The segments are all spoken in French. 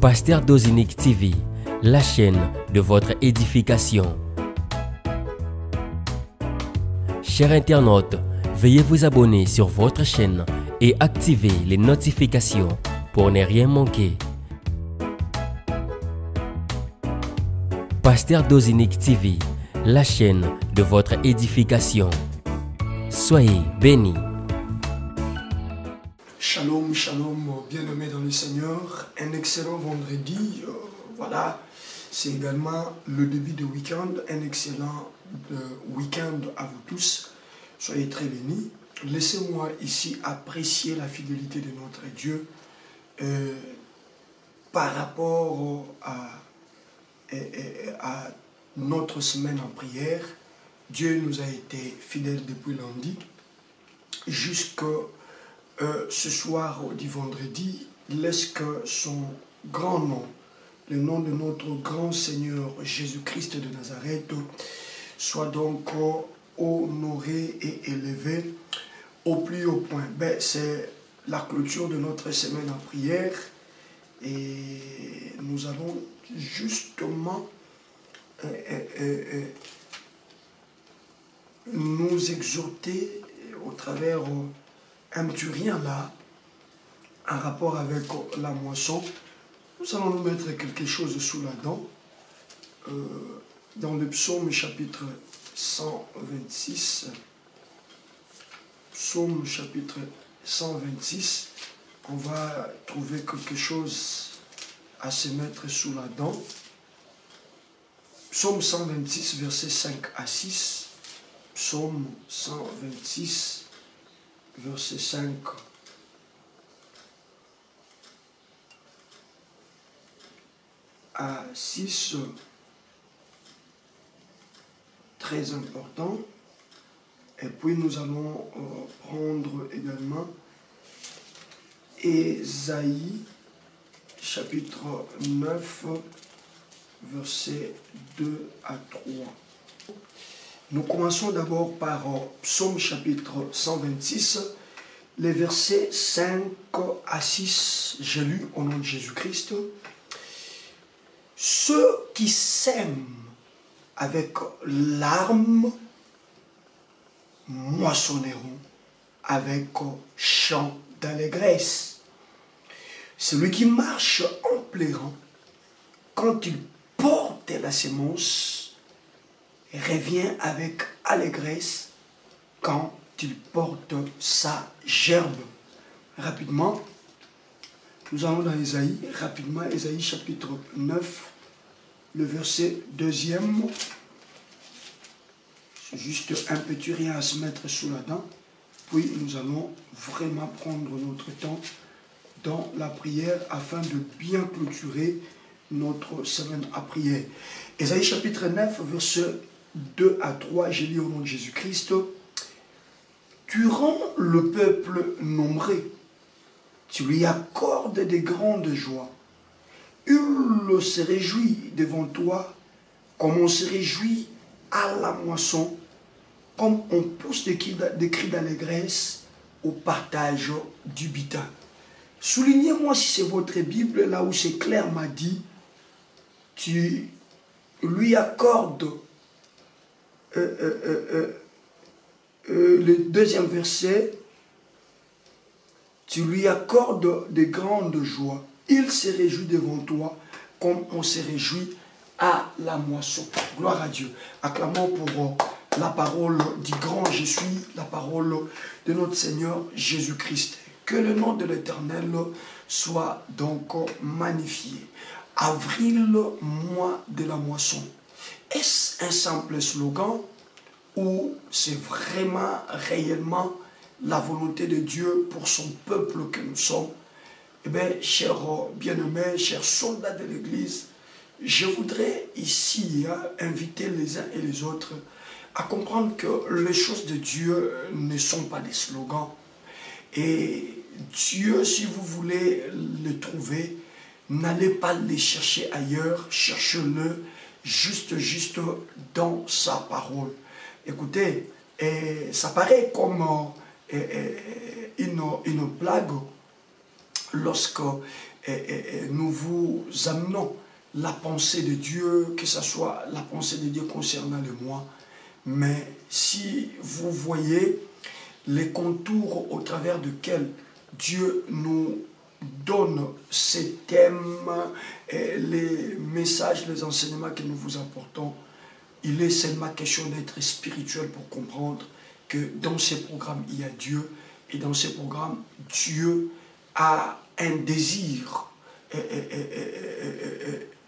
Pasteur Dozinique TV, la chaîne de votre édification. Chers internautes, veuillez vous abonner sur votre chaîne et activer les notifications pour ne rien manquer. Pasteur Dozinique TV, la chaîne de votre édification. Soyez bénis. Shalom, shalom, bien-aimés dans le Seigneur. Un excellent vendredi. Voilà, c'est également le début de week-end. Un excellent week-end à vous tous. Soyez très bénis. Laissez-moi ici apprécier la fidélité de notre Dieu par rapport à notre semaine en prière. Dieu nous a été fidèle depuis lundi jusqu'à ce soir du vendredi. Laisse que son grand nom, le nom de notre grand Seigneur Jésus-Christ de Nazareth, soit donc honoré et élevé au plus haut point. C'est la clôture de notre semaine en prière et nous allons justement nous exhorter au travers un petit rien là, en rapport avec la moisson. Nous allons nous mettre quelque chose sous la dent. Dans le psaume chapitre 126, psaume chapitre 126, on va trouver quelque chose à se mettre sous la dent. Psaume 126, versets 5 à 6. Psaume 126, verset 5 à 6, très important. Et puis nous allons prendre également Ésaïe, chapitre 9, versets 2 à 3. Nous commençons d'abord par Psaume chapitre 126, les versets 5 à 6. J'ai lu au nom de Jésus-Christ. Ceux qui sèment avec larmes moissonneront avec chant d'allégresse. Celui qui marche en pleurant, quand il porte la sémence, revient avec allégresse quand il porte sa gerbe. Rapidement, nous allons dans Ésaïe, rapidement, Ésaïe chapitre 9, le verset 2e. C'est juste un petit rien à se mettre sous la dent. Puis nous allons vraiment prendre notre temps dans la prière afin de bien clôturer notre semaine à prière. Ésaïe chapitre 9, verset 2 à 3, j'ai lu au nom de Jésus-Christ. Tu rends le peuple nombreux, tu lui accordes des grandes joies. Il se réjouit devant toi comme on se réjouit à la moisson, comme on pousse des cris d'allégresse au partage du butin. Soulignez-moi si c'est votre Bible, là où c'est clair m'a dit, tu lui accordes le deuxième verset, tu lui accordes de grandes joies. Il se réjouit devant toi comme on se réjouit à la moisson. Gloire à Dieu. Acclamons pour la parole du grand je suis, la parole de notre Seigneur Jésus-Christ. Que le nom de l'Éternel soit donc magnifié. Avril, mois de la moisson. Est-ce un simple slogan ou c'est vraiment, réellement la volonté de Dieu pour son peuple que nous sommes? Eh bien, chers bien-aimés, chers soldats de l'Église, je voudrais ici inviter les uns et les autres à comprendre que les choses de Dieu ne sont pas des slogans. Et Dieu, si vous voulez le trouver, n'allez pas les chercher ailleurs, cherchez-le juste dans sa parole. Écoutez, ça paraît comme une blague lorsque nous vous amenons la pensée de Dieu, que ce soit la pensée de Dieu concernant le moi. Mais si vous voyez les contours au travers desquels Dieu nous donne ces thèmes, les messages, les enseignements que nous vous apportons, il est seulement question d'être spirituel pour comprendre que dans ces programmes, il y a Dieu. Et dans ces programmes, Dieu a un désir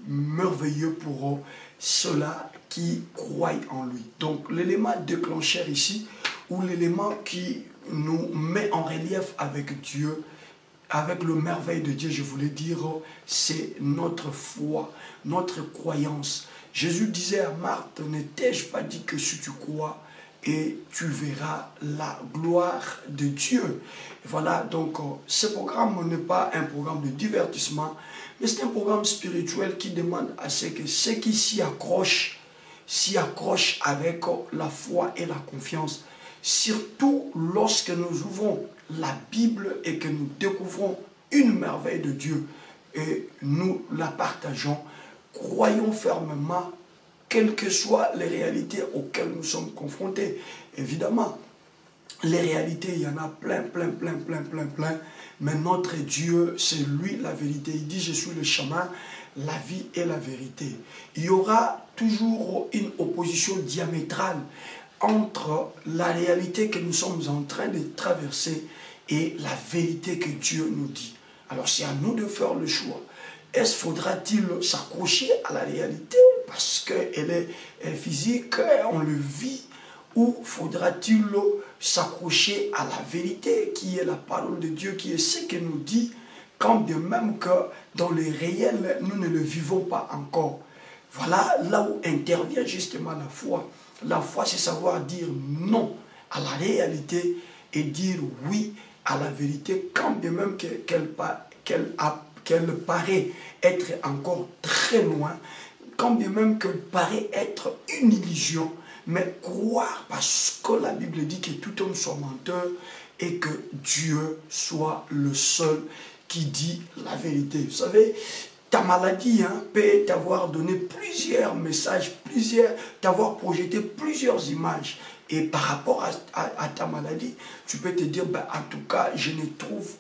merveilleux pour ceux-là qui croient en lui. Donc l'élément déclencheur ici, ou l'élément qui nous met en relief avec Dieu, avec le merveille de Dieu, je voulais dire, c'est notre foi, notre croyance. Jésus disait à Marthe, ne t'ai-je pas dit que si tu crois, et tu verras la gloire de Dieu. Voilà, donc ce programme n'est pas un programme de divertissement, mais c'est un programme spirituel qui demande à ce que ceux qui s'y accrochent avec la foi et la confiance. Surtout lorsque nous ouvrons la Bible et que nous découvrons une merveille de Dieu et nous la partageons, croyons fermement, quelles que soient les réalités auxquelles nous sommes confrontés. Évidemment, les réalités, il y en a plein, mais notre Dieu, c'est lui la vérité. Il dit, je suis le chemin, la vie et la vérité. Il y aura toujours une opposition diamétrale entre la réalité que nous sommes en train de traverser et la vérité que Dieu nous dit. Alors c'est à nous de faire le choix. Faudra-t-il s'accrocher à la réalité parce qu'elle est physique, on le vit, ou faudra-t-il s'accrocher à la vérité qui est la parole de Dieu, qui est ce que nous dit, quand bien même que dans le réel, nous ne le vivons pas encore. Voilà là où intervient justement la foi. La foi, c'est savoir dire non à la réalité et dire oui à la vérité, quand bien même qu'elle paraît être encore très loin, quand bien même qu'elle paraît être une illusion, mais croire parce que la Bible dit que tout homme soit menteur et que Dieu soit le seul qui dit la vérité. Vous savez, ta maladie peut t'avoir donné plusieurs messages, t'avoir projeté plusieurs images. Et par rapport à ta maladie, tu peux te dire, ben, en tout cas, je ne trouve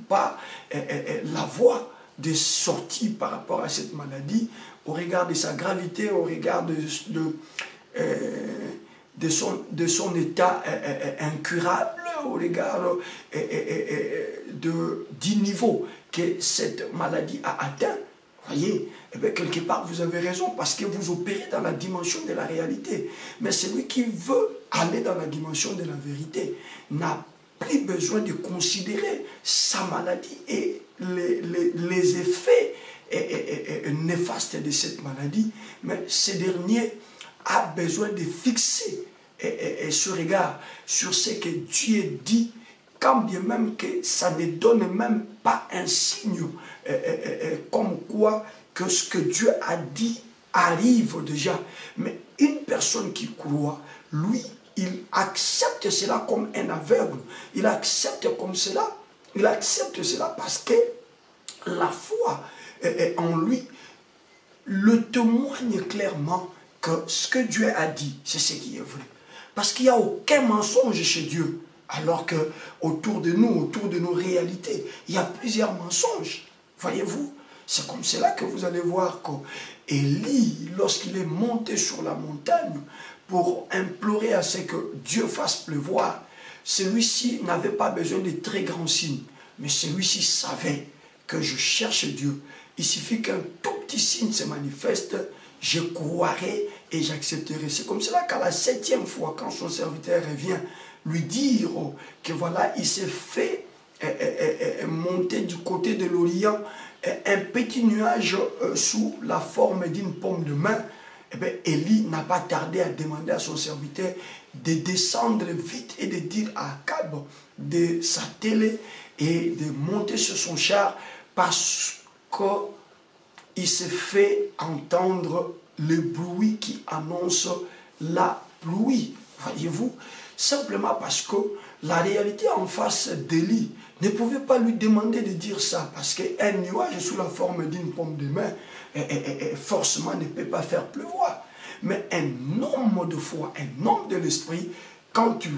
pas la voie de sortie par rapport à cette maladie, au regard de sa gravité, au regard de son état incurable, au regard du niveau que cette maladie a atteint. Voyez, eh bien, quelque part, vous avez raison, parce que vous opérez dans la dimension de la réalité. Mais celui qui veut aller dans la dimension de la vérité n'a plus besoin de considérer sa maladie et les effets néfastes de cette maladie, mais ce dernier a besoin de fixer ce regard sur ce que Dieu dit, quand bien même que ça ne donne même pas un signe comme quoi que ce que Dieu a dit arrive déjà. Mais une personne qui croit, lui, il accepte cela comme un aveugle. Il accepte comme cela. Il accepte cela parce que la foi en lui le témoigne clairement que ce que Dieu a dit, c'est ce qui est vrai. Parce qu'il n'y a aucun mensonge chez Dieu. Alors que autour de nous, autour de nos réalités, il y a plusieurs mensonges. Voyez-vous, c'est comme cela que vous allez voir qu'Élie, lorsqu'il est monté sur la montagne pour implorer à ce que Dieu fasse pleuvoir, celui-ci n'avait pas besoin de très grands signes. Mais celui-ci savait que je cherche Dieu. Il suffit qu'un tout petit signe se manifeste, je croirai et j'accepterai. C'est comme cela qu'à la 7e fois, quand son serviteur revient lui dire que voilà, il s'est fait monter du côté de l'Orient un petit nuage sous la forme d'une paume de main, eh bien, Élie n'a pas tardé à demander à son serviteur de descendre vite et de dire à Akab de s'atteler et de monter sur son char parce qu'il s'est fait entendre le bruit qui annonce la pluie. Voyez-vous, simplement parce que la réalité en face d'Élie ne pouvait pas lui demander de dire ça, parce qu'un nuage sous la forme d'une paume de main, forcément ne peut pas faire pleuvoir. Mais un homme de foi, un homme de l'esprit, quand tu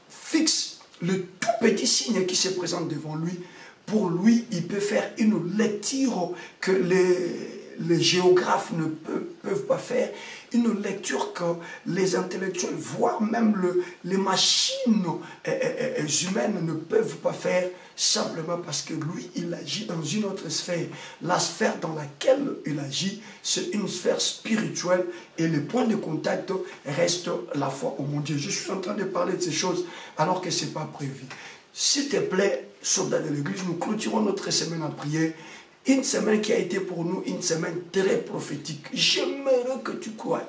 fixes le tout petit signe qui se présente devant lui, pour lui, il peut faire une lecture que les géographes ne peuvent pas faire, une lecture que les intellectuels, voire même les machines humaines ne peuvent pas faire, simplement parce que lui, il agit dans une autre sphère. La sphère dans laquelle il agit, c'est une sphère spirituelle et le point de contact reste la foi au mon Dieu. Je suis en train de parler de ces choses alors que ce n'est pas prévu. S'il te plaît, soldats de l'église, nous clôturons notre semaine en prière. Une semaine qui a été pour nous une semaine très prophétique. J'aimerais que tu croies.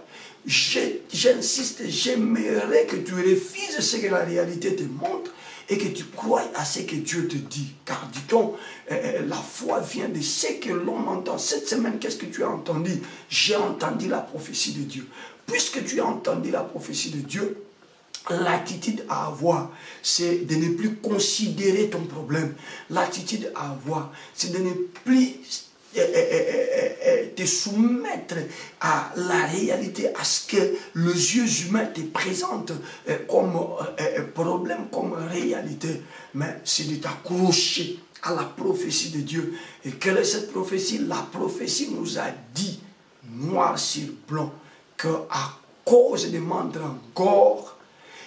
J'insiste, j'aimerais que tu refuses ce que la réalité te montre et que tu crois à ce que Dieu te dit. Car dit-on, la foi vient de ce que l'on entend. Cette semaine, qu'est-ce que tu as entendu? J'ai entendu la prophétie de Dieu. Puisque tu as entendu la prophétie de Dieu, l'attitude à avoir, c'est de ne plus considérer ton problème. L'attitude à avoir, c'est de ne plus te soumettre à la réalité, à ce que les yeux humains te présentent comme problème, comme réalité. Mais c'est de t'accrocher à la prophétie de Dieu. Et quelle est cette prophétie? La prophétie nous a dit, noir sur blanc, qu'à cause des mandragores,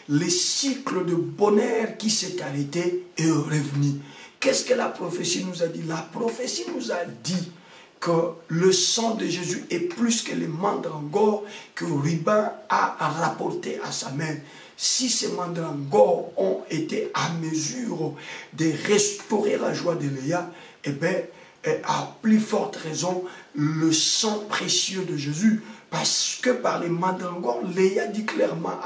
le cycle de bonheur qui s'est arrêté est revenu. Qu'est-ce que la prophétie nous a dit? La prophétie nous a dit que le sang de Jésus est plus que les mandragores que Ruben a rapporté à sa mère. Si ces mandragores ont été à mesure de restaurer la joie de Léa, eh bien, à plus forte raison, le sang précieux de Jésus, parce que par les mandragores, Léa dit clairement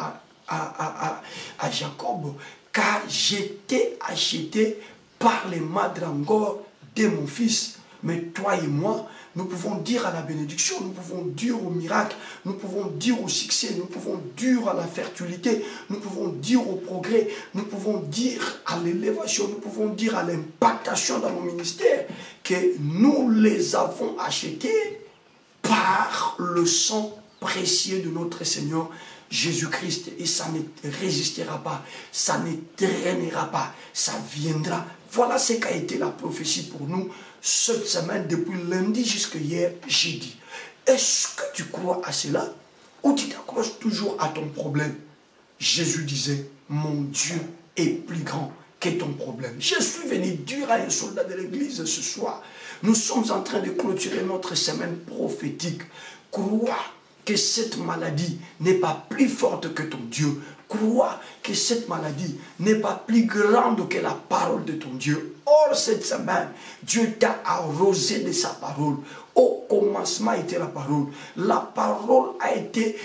à Jacob, car j'étais acheté par les mandragores de mon fils. Mais toi et moi, nous pouvons dire à la bénédiction, nous pouvons dire au miracle, nous pouvons dire au succès, nous pouvons dire à la fertilité, nous pouvons dire au progrès, nous pouvons dire à l'élévation, nous pouvons dire à l'impactation dans nos ministères, que nous les avons achetés par le sang précieux de notre Seigneur Jésus-Christ. Et ça ne résistera pas, ça ne traînera pas, ça viendra. Voilà ce qu'a été la prophétie pour nous cette semaine, depuis lundi jusqu'à hier, jeudi. Est-ce que tu crois à cela ou tu t'accroches toujours à ton problème? Jésus disait, mon Dieu est plus grand que ton problème. Je suis venu dire à un soldat de l'église ce soir, nous sommes en train de clôturer notre semaine prophétique. Crois que cette maladie n'est pas plus forte que ton Dieu. Crois que cette maladie n'est pas plus grande que la parole de ton Dieu. Or, cette semaine, Dieu t'a arrosé de sa parole. Au commencement était la parole. La parole a été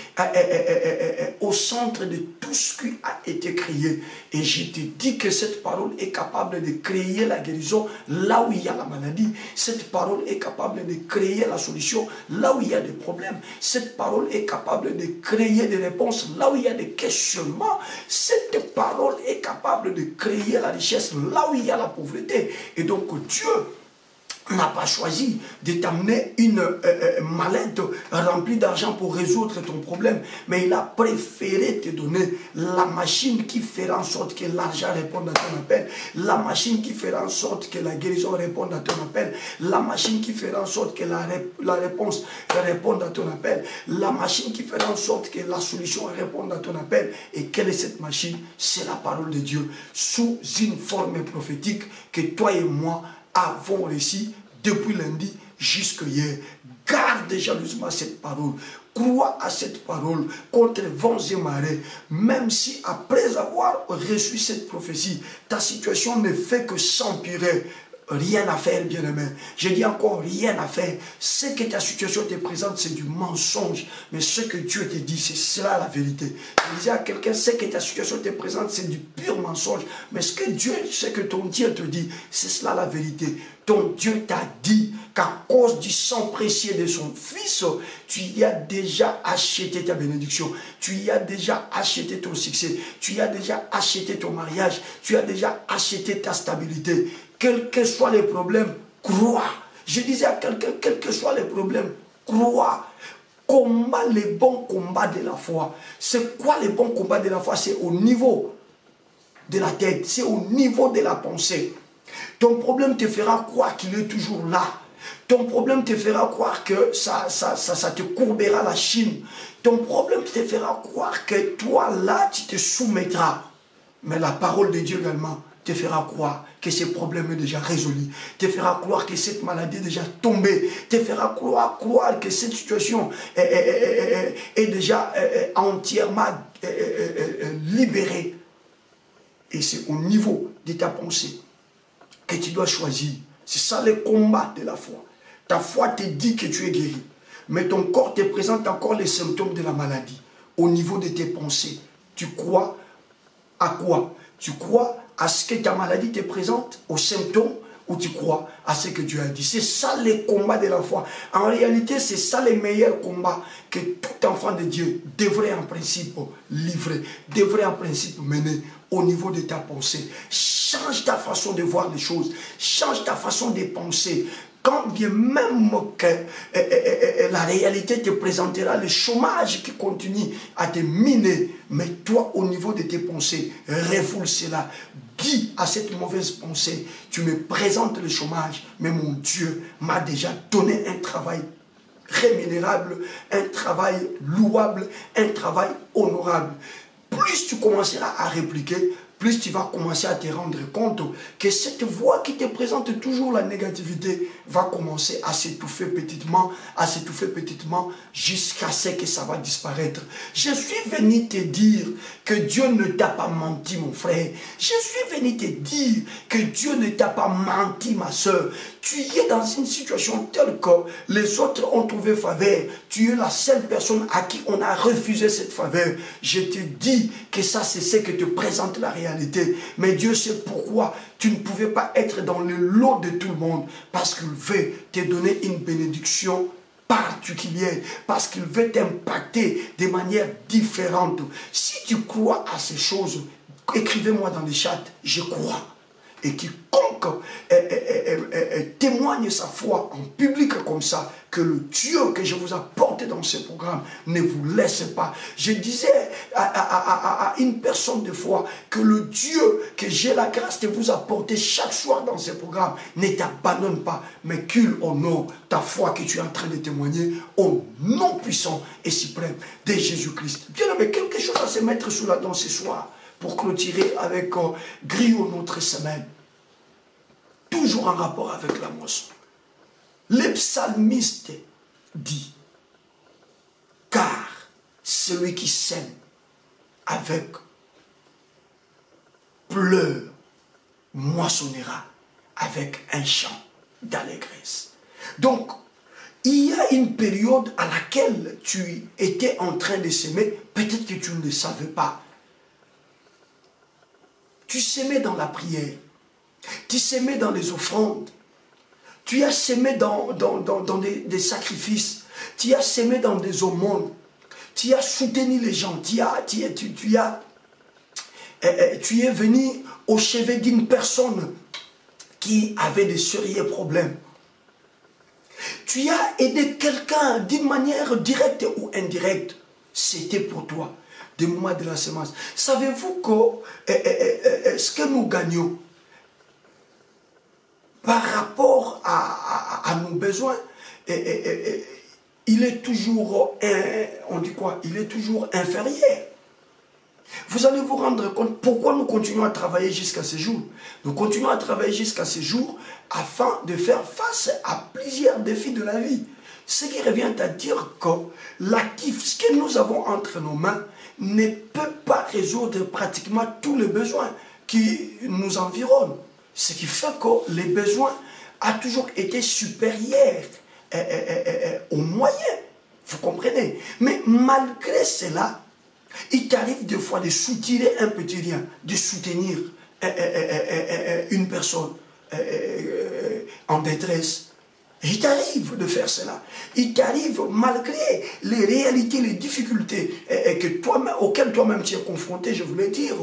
au centre de tout ce qui a été créé. Et je te dis que cette parole est capable de créer la guérison là où il y a la maladie. Cette parole est capable de créer la solution là où il y a des problèmes. Cette parole est capable de créer des réponses là où il y a des questionnements. Cette parole est capable de créer la richesse là où il y a la pauvreté. Et donc Dieu n'a pas choisi de t'amener une mallette remplie d'argent pour résoudre ton problème, mais il a préféré te donner la machine qui fera en sorte que l'argent réponde à ton appel, la machine qui fera en sorte que la guérison réponde à ton appel, la machine qui fera en sorte que la réponse réponde à ton appel, la machine qui fera en sorte que la solution réponde à ton appel. Et quelle est cette machine? C'est la parole de Dieu, sous une forme prophétique que toi et moi avons réussi depuis lundi jusqu'à hier. Garde jalousement cette parole. Crois à cette parole contre vents et marées. Même si après avoir reçu cette prophétie, ta situation ne fait que s'empirer. Rien à faire, bien-aimé. Je dis encore, rien à faire. Ce que ta situation te présente, c'est du mensonge. Mais ce que Dieu te dit, c'est cela la vérité. Je disais à quelqu'un, ce que ta situation te présente, c'est du pur mensonge. Mais ce que ton Dieu te dit, c'est cela la vérité. Ton Dieu t'a dit qu'à cause du sang précieux de son Fils, tu y as déjà acheté ta bénédiction, tu y as déjà acheté ton succès, tu y as déjà acheté ton mariage, tu as déjà acheté ta stabilité. Quels que soient les problèmes, crois. Je disais à quelqu'un, quels que soient les problèmes, crois. Combat les bons combats de la foi. C'est quoi les bons combats de la foi? C'est au niveau de la tête, c'est au niveau de la pensée. Ton problème te fera croire qu'il est toujours là. Ton problème te fera croire que ça te courbera la chine. Ton problème te fera croire que toi là, tu te soumettras. Mais la parole de Dieu également te fera croire que ce problème est déjà résolu, te fera croire que cette maladie est déjà tombée, te fera croire que cette situation est déjà entièrement libérée. Et c'est au niveau de ta pensée que tu dois choisir. C'est ça le combat de la foi. Ta foi te dit que tu es guéri, mais ton corps te présente encore les symptômes de la maladie. Au niveau de tes pensées, tu crois à quoi? Tu crois à ce que ta maladie te présente, aux symptômes, ou tu crois à ce que Dieu a dit? C'est ça les combats de la foi. En réalité, c'est ça les meilleurs combats que tout enfant de Dieu devrait en principe livrer, devrait en principe mener au niveau de ta pensée. Change ta façon de voir les choses, change ta façon de penser. Quand bien même que la réalité te présentera le chômage qui continue à te miner, mais toi, au niveau de tes pensées, refoule cela. Dis à cette mauvaise pensée, tu me présentes le chômage, mais mon Dieu m'a déjà donné un travail rémunérable, un travail louable, un travail honorable. Plus tu commenceras à répliquer, plus tu vas commencer à te rendre compte que cette voix qui te présente toujours la négativité va commencer à s'étouffer petitement, jusqu'à ce que ça va disparaître. Je suis venu te dire que Dieu ne t'a pas menti, mon frère. Je suis venu te dire que Dieu ne t'a pas menti, ma soeur. Tu es dans une situation telle que les autres ont trouvé faveur. Tu es la seule personne à qui on a refusé cette faveur. Je te dis que ça, c'est ce que te présente la réalité. Mais Dieu sait pourquoi tu ne pouvais pas être dans le lot de tout le monde. Parce qu'il veut te donner une bénédiction particulière. Parce qu'il veut t'impacter de manière différente. Si tu crois à ces choses, écrivez-moi dans le chat, je crois. Et quiconque témoigne sa foi en public comme ça, que le Dieu que je vous apporte dans ce programme ne vous laisse pas. Je disais à une personne de foi que le Dieu que j'ai la grâce de vous apporter chaque soir dans ce programme ne t'abandonne pas, mais qu'il honore ta foi que tu es en train de témoigner au nom puissant et suprême de Jésus-Christ. Bien aimé, quelque chose à se mettre sous la dent ce soir pour clôturer avec griot notre semaine. Toujours en rapport avec la moisson. Le psalmiste dit, car celui qui sème avec pleurs moissonnera avec un chant d'allégresse. Donc, il y a une période à laquelle tu étais en train de s'aimer, peut-être que tu ne le savais pas. Tu s'aimais dans la prière, tu s'aimais dans les offrandes, tu as s'aimé dans des sacrifices, tu as s'aimé dans des aumônes, tu as soutenu les gens, tu es venu au chevet d'une personne qui avait de sérieux problèmes. Tu as aidé quelqu'un d'une manière directe ou indirecte. C'était pour toi des moments de la semence. Savez-vous que ce que nous gagnons par rapport à nos besoins, il est toujours, on dit quoi? Il est toujours inférieur. Vous allez vous rendre compte pourquoi nous continuons à travailler jusqu'à ce jour. Nous continuons à travailler jusqu'à ce jour afin de faire face à plusieurs défis de la vie. Ce qui revient à dire que l'actif, ce que nous avons entre nos mains, ne peut pas résoudre pratiquement tous les besoins qui nous environnent. Ce qui fait que les besoins ont toujours été supérieurs aux moyens. Vous comprenez? Mais malgré cela, il t'arrive des fois de soutirer un petit rien, de soutenir une personne en détresse. Il t'arrive de faire cela. Il t'arrive, malgré les réalités, les difficultés auxquelles toi-même tu es confronté, je voulais dire,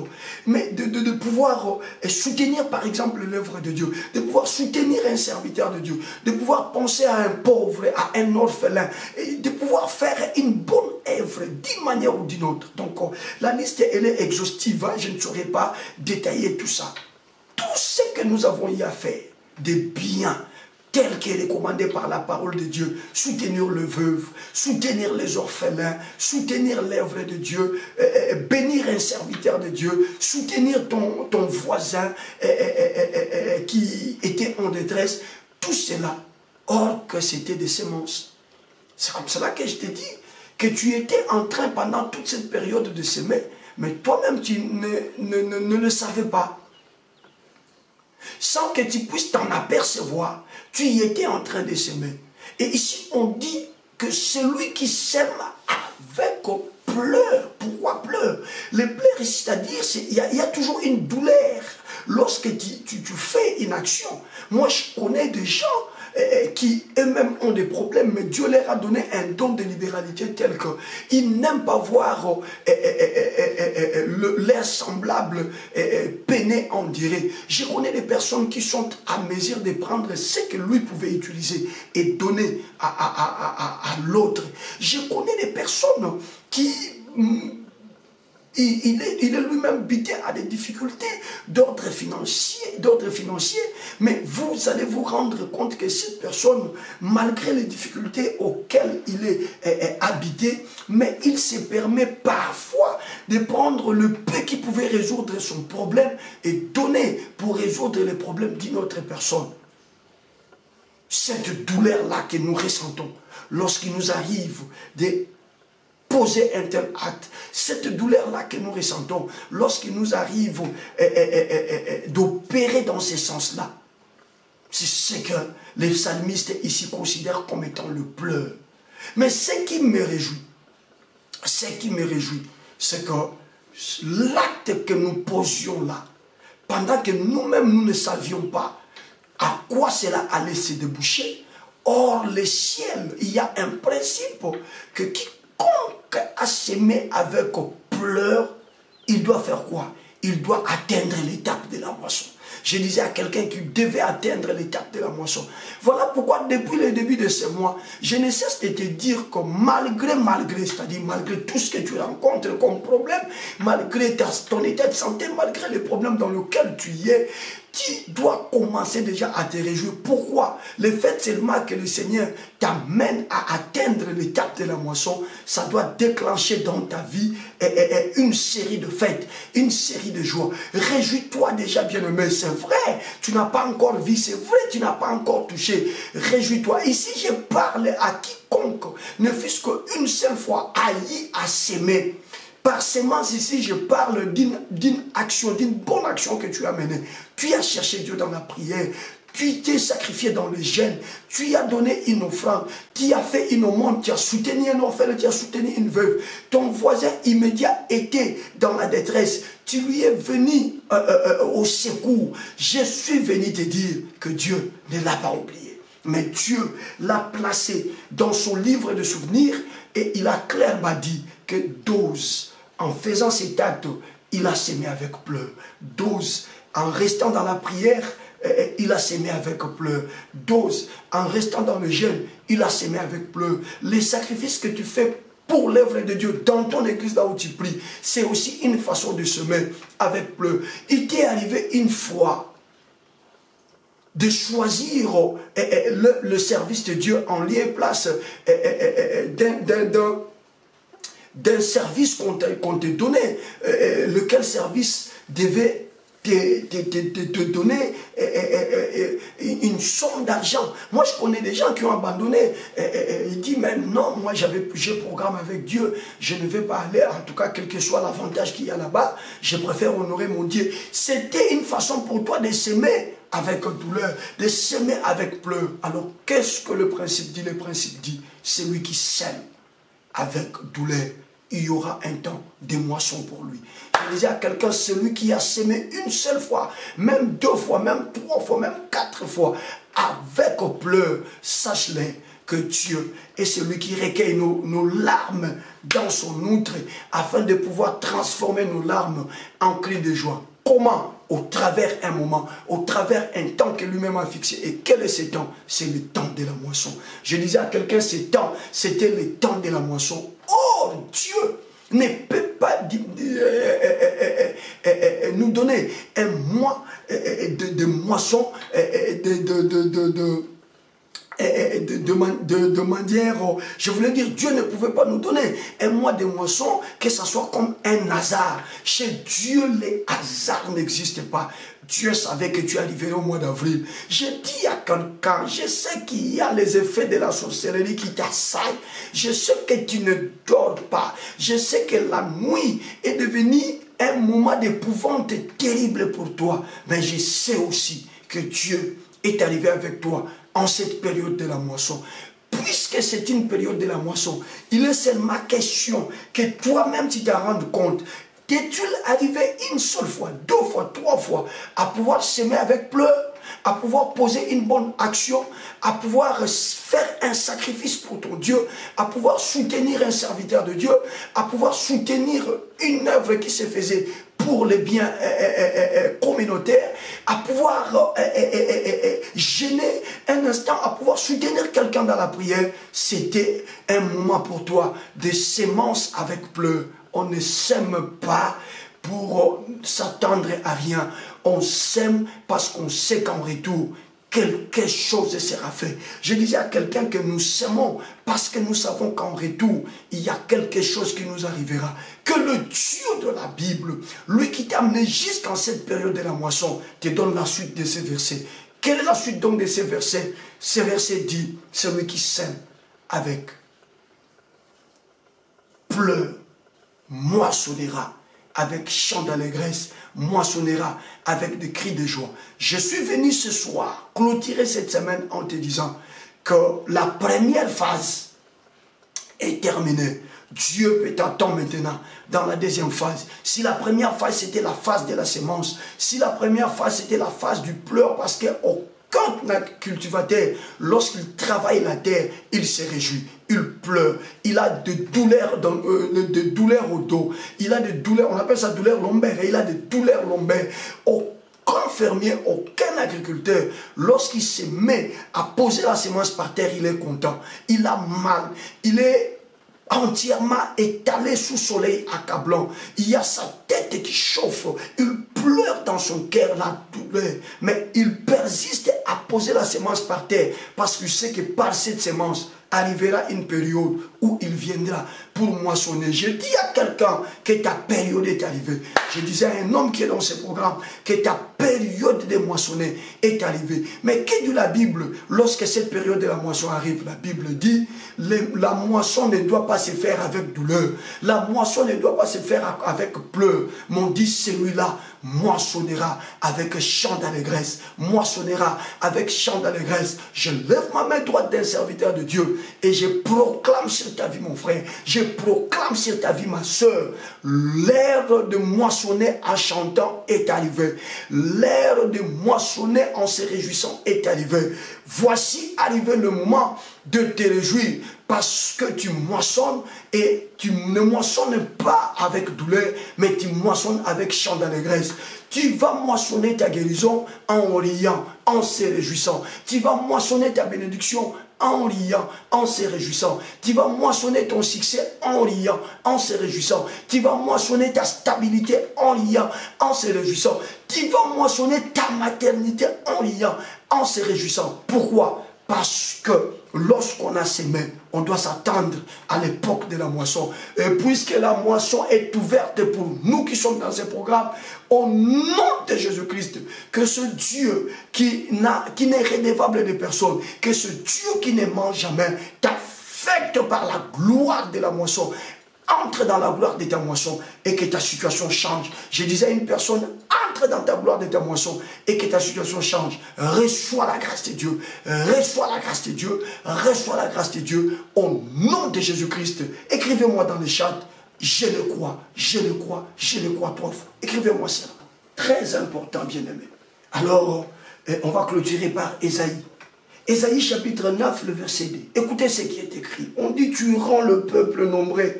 mais de pouvoir soutenir par exemple l'œuvre de Dieu, de pouvoir soutenir un serviteur de Dieu, de pouvoir penser à un pauvre, à un orphelin, et de pouvoir faire une bonne œuvre d'une manière ou d'une autre. Donc la liste, elle est exhaustive, hein, je ne saurais pas détailler tout ça. Tout ce que nous avons y à faire, de bien, tel qu'il est recommandé par la parole de Dieu, soutenir le veuve, soutenir les orphelins, soutenir l'œuvre de Dieu, bénir un serviteur de Dieu, soutenir ton voisin qui était en détresse, tout cela, or que c'était des semences. C'est comme cela que je t'ai dit, que tu étais en train pendant toute cette période de semer, mais toi-même tu ne le savais pas. Sans que tu puisses t'en apercevoir, tu y étais en train de s'aimer. Et ici, on dit que celui qui s'aime avec pleurs. Pourquoi pleure? Les pleurs, c'est-à-dire, il y a toujours une douleur lorsque tu fais une action. Moi, je connais des gens qui eux-mêmes ont des problèmes, mais Dieu leur a donné un don de libéralité tel qu'ils n'aiment pas voir leur semblable peiner, on dirait. Je connais des personnes qui sont à mesure de prendre ce que lui pouvait utiliser et donner à l'autre. Je connais des personnes qui... Il est lui-même buté à des difficultés d'ordre financier, mais vous allez vous rendre compte que cette personne, malgré les difficultés auxquelles il est habité, mais il se permet parfois de prendre le peu qui pouvait résoudre son problème et donner pour résoudre les problèmes d'une autre personne. Cette douleur-là que nous ressentons lorsqu'il nous arrive de poser un tel acte, cette douleur-là que nous ressentons lorsqu'il nous arrive d'opérer dans ce sens-là, c'est ce que les psalmistes ici considèrent comme étant le pleur. Mais ce qui me réjouit, c'est que l'acte que nous posions là, pendant que nous-mêmes nous ne savions pas à quoi cela allait se déboucher, or le ciel, il y a un principe que quiconque a semé avec pleurs, il doit faire quoi? Il doit atteindre l'étape de la moisson. Je disais à quelqu'un qui devait atteindre l'étape de la moisson. Voilà pourquoi depuis le début de ce mois, je ne cesse de te dire que malgré, c'est-à-dire malgré tout ce que tu rencontres comme problème, malgré ton état de santé, malgré les problèmes dans lesquels tu y es, tu dois commencer déjà à te réjouir. Pourquoi? Le fait seulement que le Seigneur t'amène à atteindre l'étape de la moisson, ça doit déclencher dans ta vie une série de fêtes, une série de joies. Réjouis-toi déjà, bien-aimé. C'est vrai, tu n'as pas encore vu, c'est vrai, tu n'as pas encore touché. Réjouis-toi. Ici, je parle à quiconque ne fût-ce qu'une seule fois haï à s'aimer. Par sémence ici, je parle d'une action, d'une bonne action que tu as menée. Tu as cherché Dieu dans la prière, tu t'es sacrifié dans le jeûne, tu as donné une offrande, tu as fait une aumône, tu as soutenu un orphelin, tu as soutenu une veuve. Ton voisin immédiat était dans la détresse, tu lui es venu au secours. Je suis venu te dire que Dieu ne l'a pas oublié. Mais Dieu l'a placé dans son livre de souvenirs et il a clairement dit que dose, en faisant cet acte, il a sémé avec pleurs. Dose, en restant dans la prière, il a sémé avec pleurs. Dose, en restant dans le jeûne, il a sémé avec pleurs. Les sacrifices que tu fais pour l'œuvre de Dieu dans ton église, là où tu pries, c'est aussi une façon de semer avec pleurs. Il t'est arrivé une fois de choisir le service de Dieu en lieu et place d'un service qu'on te donnait, lequel service devait te donner une somme d'argent. Moi, je connais des gens qui ont abandonné. Ils disent, mais non, moi, j'ai programme avec Dieu, je ne vais pas aller, en tout cas, quel que soit l'avantage qu'il y a là-bas, je préfère honorer mon Dieu. C'était une façon pour toi de s'aimer avec douleur, de s'aimer avec pleurs. Alors, qu'est-ce que le principe dit? Le principe dit, celui qui s'aime avec douleur, il y aura un temps de moisson pour lui. Je disais à quelqu'un, celui qui a sémé une seule fois, même deux fois, même trois fois, même quatre fois, avec pleurs, sache-le que Dieu est celui qui recueille nos larmes dans son outre afin de pouvoir transformer nos larmes en cris de joie. Comment? Au travers un moment, au travers un temps que lui-même a fixé. Et quel est ce temps? C'est le temps de la moisson. Je disais à quelqu'un, ce temps, c'était le temps de la moisson. Oh, Dieu ne peut pas nous donner un mois de moisson, de manière, je voulais dire, Dieu ne pouvait pas nous donner un mois de moisson, que ça soit comme un hasard. Chez Dieu, les hasards n'existent pas. Dieu savait que tu arriverais au mois d'avril. J'ai dit à quelqu'un, je sais qu'il y a les effets de la sorcellerie qui t'assaillent. Je sais que tu ne dors pas. Je sais que la nuit est devenue un moment d'épouvante terrible pour toi. Mais je sais aussi que Dieu est arrivé avec toi en cette période de la moisson. Puisque c'est une période de la moisson, il est seulement question que toi-même tu t'en rendes compte. T'es-tu arrivé une seule fois, 2 fois, 3 fois à pouvoir s'aimer avec pleurs, à pouvoir poser une bonne action, à pouvoir faire un sacrifice pour ton Dieu, à pouvoir soutenir un serviteur de Dieu, à pouvoir soutenir une œuvre qui se faisait pour les biens communautaires, à pouvoir gêner un instant, à pouvoir soutenir quelqu'un dans la prière. C'était un moment pour toi de sémence avec pleurs. On ne sème pas pour s'attendre à rien. On sème parce qu'on sait qu'en retour, quelque chose sera fait. Je disais à quelqu'un que nous s'aimons parce que nous savons qu'en retour, il y a quelque chose qui nous arrivera. Que le Dieu de la Bible, lui qui t'a amené jusqu'en cette période de la moisson, te donne la suite de ces versets. Quelle est la suite donc de ces versets? Ces versets disent, celui qui sème avec pleurs, moissonnera avec chant d'allégresse, moissonnera avec des cris de joie. Je suis venu ce soir clôturer cette semaine en te disant que la première phase est terminée. Dieu peut t'attendre maintenant dans la deuxième phase. Si la première phase c'était la phase de la semence, si la première phase c'était la phase du pleur, parce qu'aucun cultivateur, lorsqu'il travaille la terre, il se réjouit, il pleure, il a des douleurs, des douleurs au dos, il a des douleurs, on appelle ça douleur lombaire, il a des douleurs lombaires. Aucun fermier, aucun agriculteur, lorsqu'il se met à poser la semence par terre, il est content, il a mal, il est entièrement étalé sous soleil accablant. Il y a sa tête qui chauffe. Il pleure dans son cœur la douleur. Mais il persiste à poser la semence par terre parce qu'il sait que par cette semence arrivera une période où il viendra pour moissonner. Je dis à quelqu'un que ta période est arrivée. Je disais à un homme qui est dans ce programme que ta période de moissonner est arrivée. Mais que dit la Bible lorsque cette période de la moisson arrive? La Bible dit la moisson ne doit pas se faire avec douleur. La moisson ne doit pas se faire avec pleurs. Mon dit celui-là moissonnera avec chant d'allégresse. Moissonnera avec chant d'allégresse. Je lève ma main droite d'un serviteur de Dieu et je proclame sur ta vie mon frère. Je proclame sur ta vie ma soeur. L'ère de moissonner en chantant est arrivée. L'ère de moissonner en se réjouissant est arrivée. Voici arrivé le moment de te réjouir parce que tu moissonnes et tu ne moissonnes pas avec douleur, mais tu moissonnes avec chant d'allégresse. Tu vas moissonner ta guérison en riant, en se réjouissant. Tu vas moissonner ta bénédiction en riant, en se réjouissant. Tu vas moissonner ton succès en riant, en se réjouissant. Tu vas moissonner ta stabilité en riant, en se réjouissant. Tu vas moissonner ta maternité en riant, en se réjouissant. Pourquoi? Parce que lorsqu'on a semé, on doit s'attendre à l'époque de la moisson. Et puisque la moisson est ouverte pour nous qui sommes dans ce programme, au nom de Jésus-Christ, que ce Dieu qui n'est redevable de personne, que ce Dieu qui ne ment jamais, t'affecte par la gloire de la moisson. Entre dans la gloire de ta moisson et que ta situation change. Je disais à une personne, entre dans ta gloire de ta moisson et que ta situation change. Reçois la grâce de Dieu. Reçois la grâce de Dieu. Reçois la grâce de Dieu. Au nom de Jésus-Christ. Écrivez-moi dans le chat. Je le crois. Je le crois. Je le crois 3 fois. Écrivez-moi cela. Très important, bien-aimé. Alors, on va clôturer par Ésaïe. Ésaïe chapitre 9, le verset 2. Écoutez ce qui est écrit. On dit, tu rends le peuple nombreux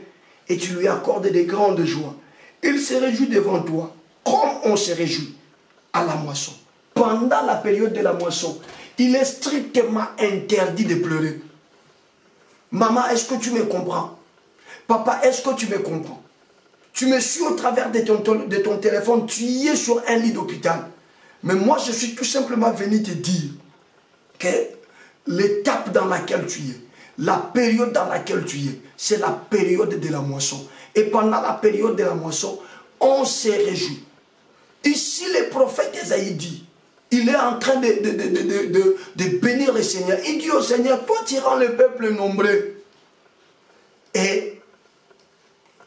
et tu lui accordes des grandes joies. Il se réjouit devant toi, comme on se réjouit à la moisson. Pendant la période de la moisson, il est strictement interdit de pleurer. Maman, est-ce que tu me comprends? Papa, est-ce que tu me comprends? Tu me suis au travers de ton téléphone, tu y es sur un lit d'hôpital. Mais moi, je suis tout simplement venu te dire que l'étape dans laquelle tu es, la période dans laquelle tu es, c'est la période de la moisson. Et pendant la période de la moisson, on se réjouit. Ici, le prophète Ésaïe dit, il est en train de bénir le Seigneur. Il dit au Seigneur, toi tu rends le peuple nombreux. Et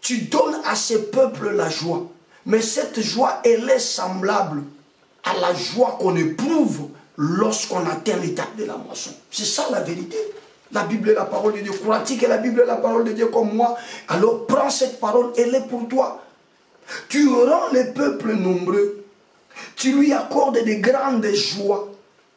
tu donnes à ce peuple la joie. Mais cette joie, elle est semblable à la joie qu'on éprouve lorsqu'on atteint l'étape de la moisson. C'est ça la vérité. La Bible est la parole de Dieu. Crois-tu que la Bible est la parole de Dieu comme moi? Alors prends cette parole, elle est pour toi. Tu rends le peuple nombreux. Tu lui accordes des grandes joies.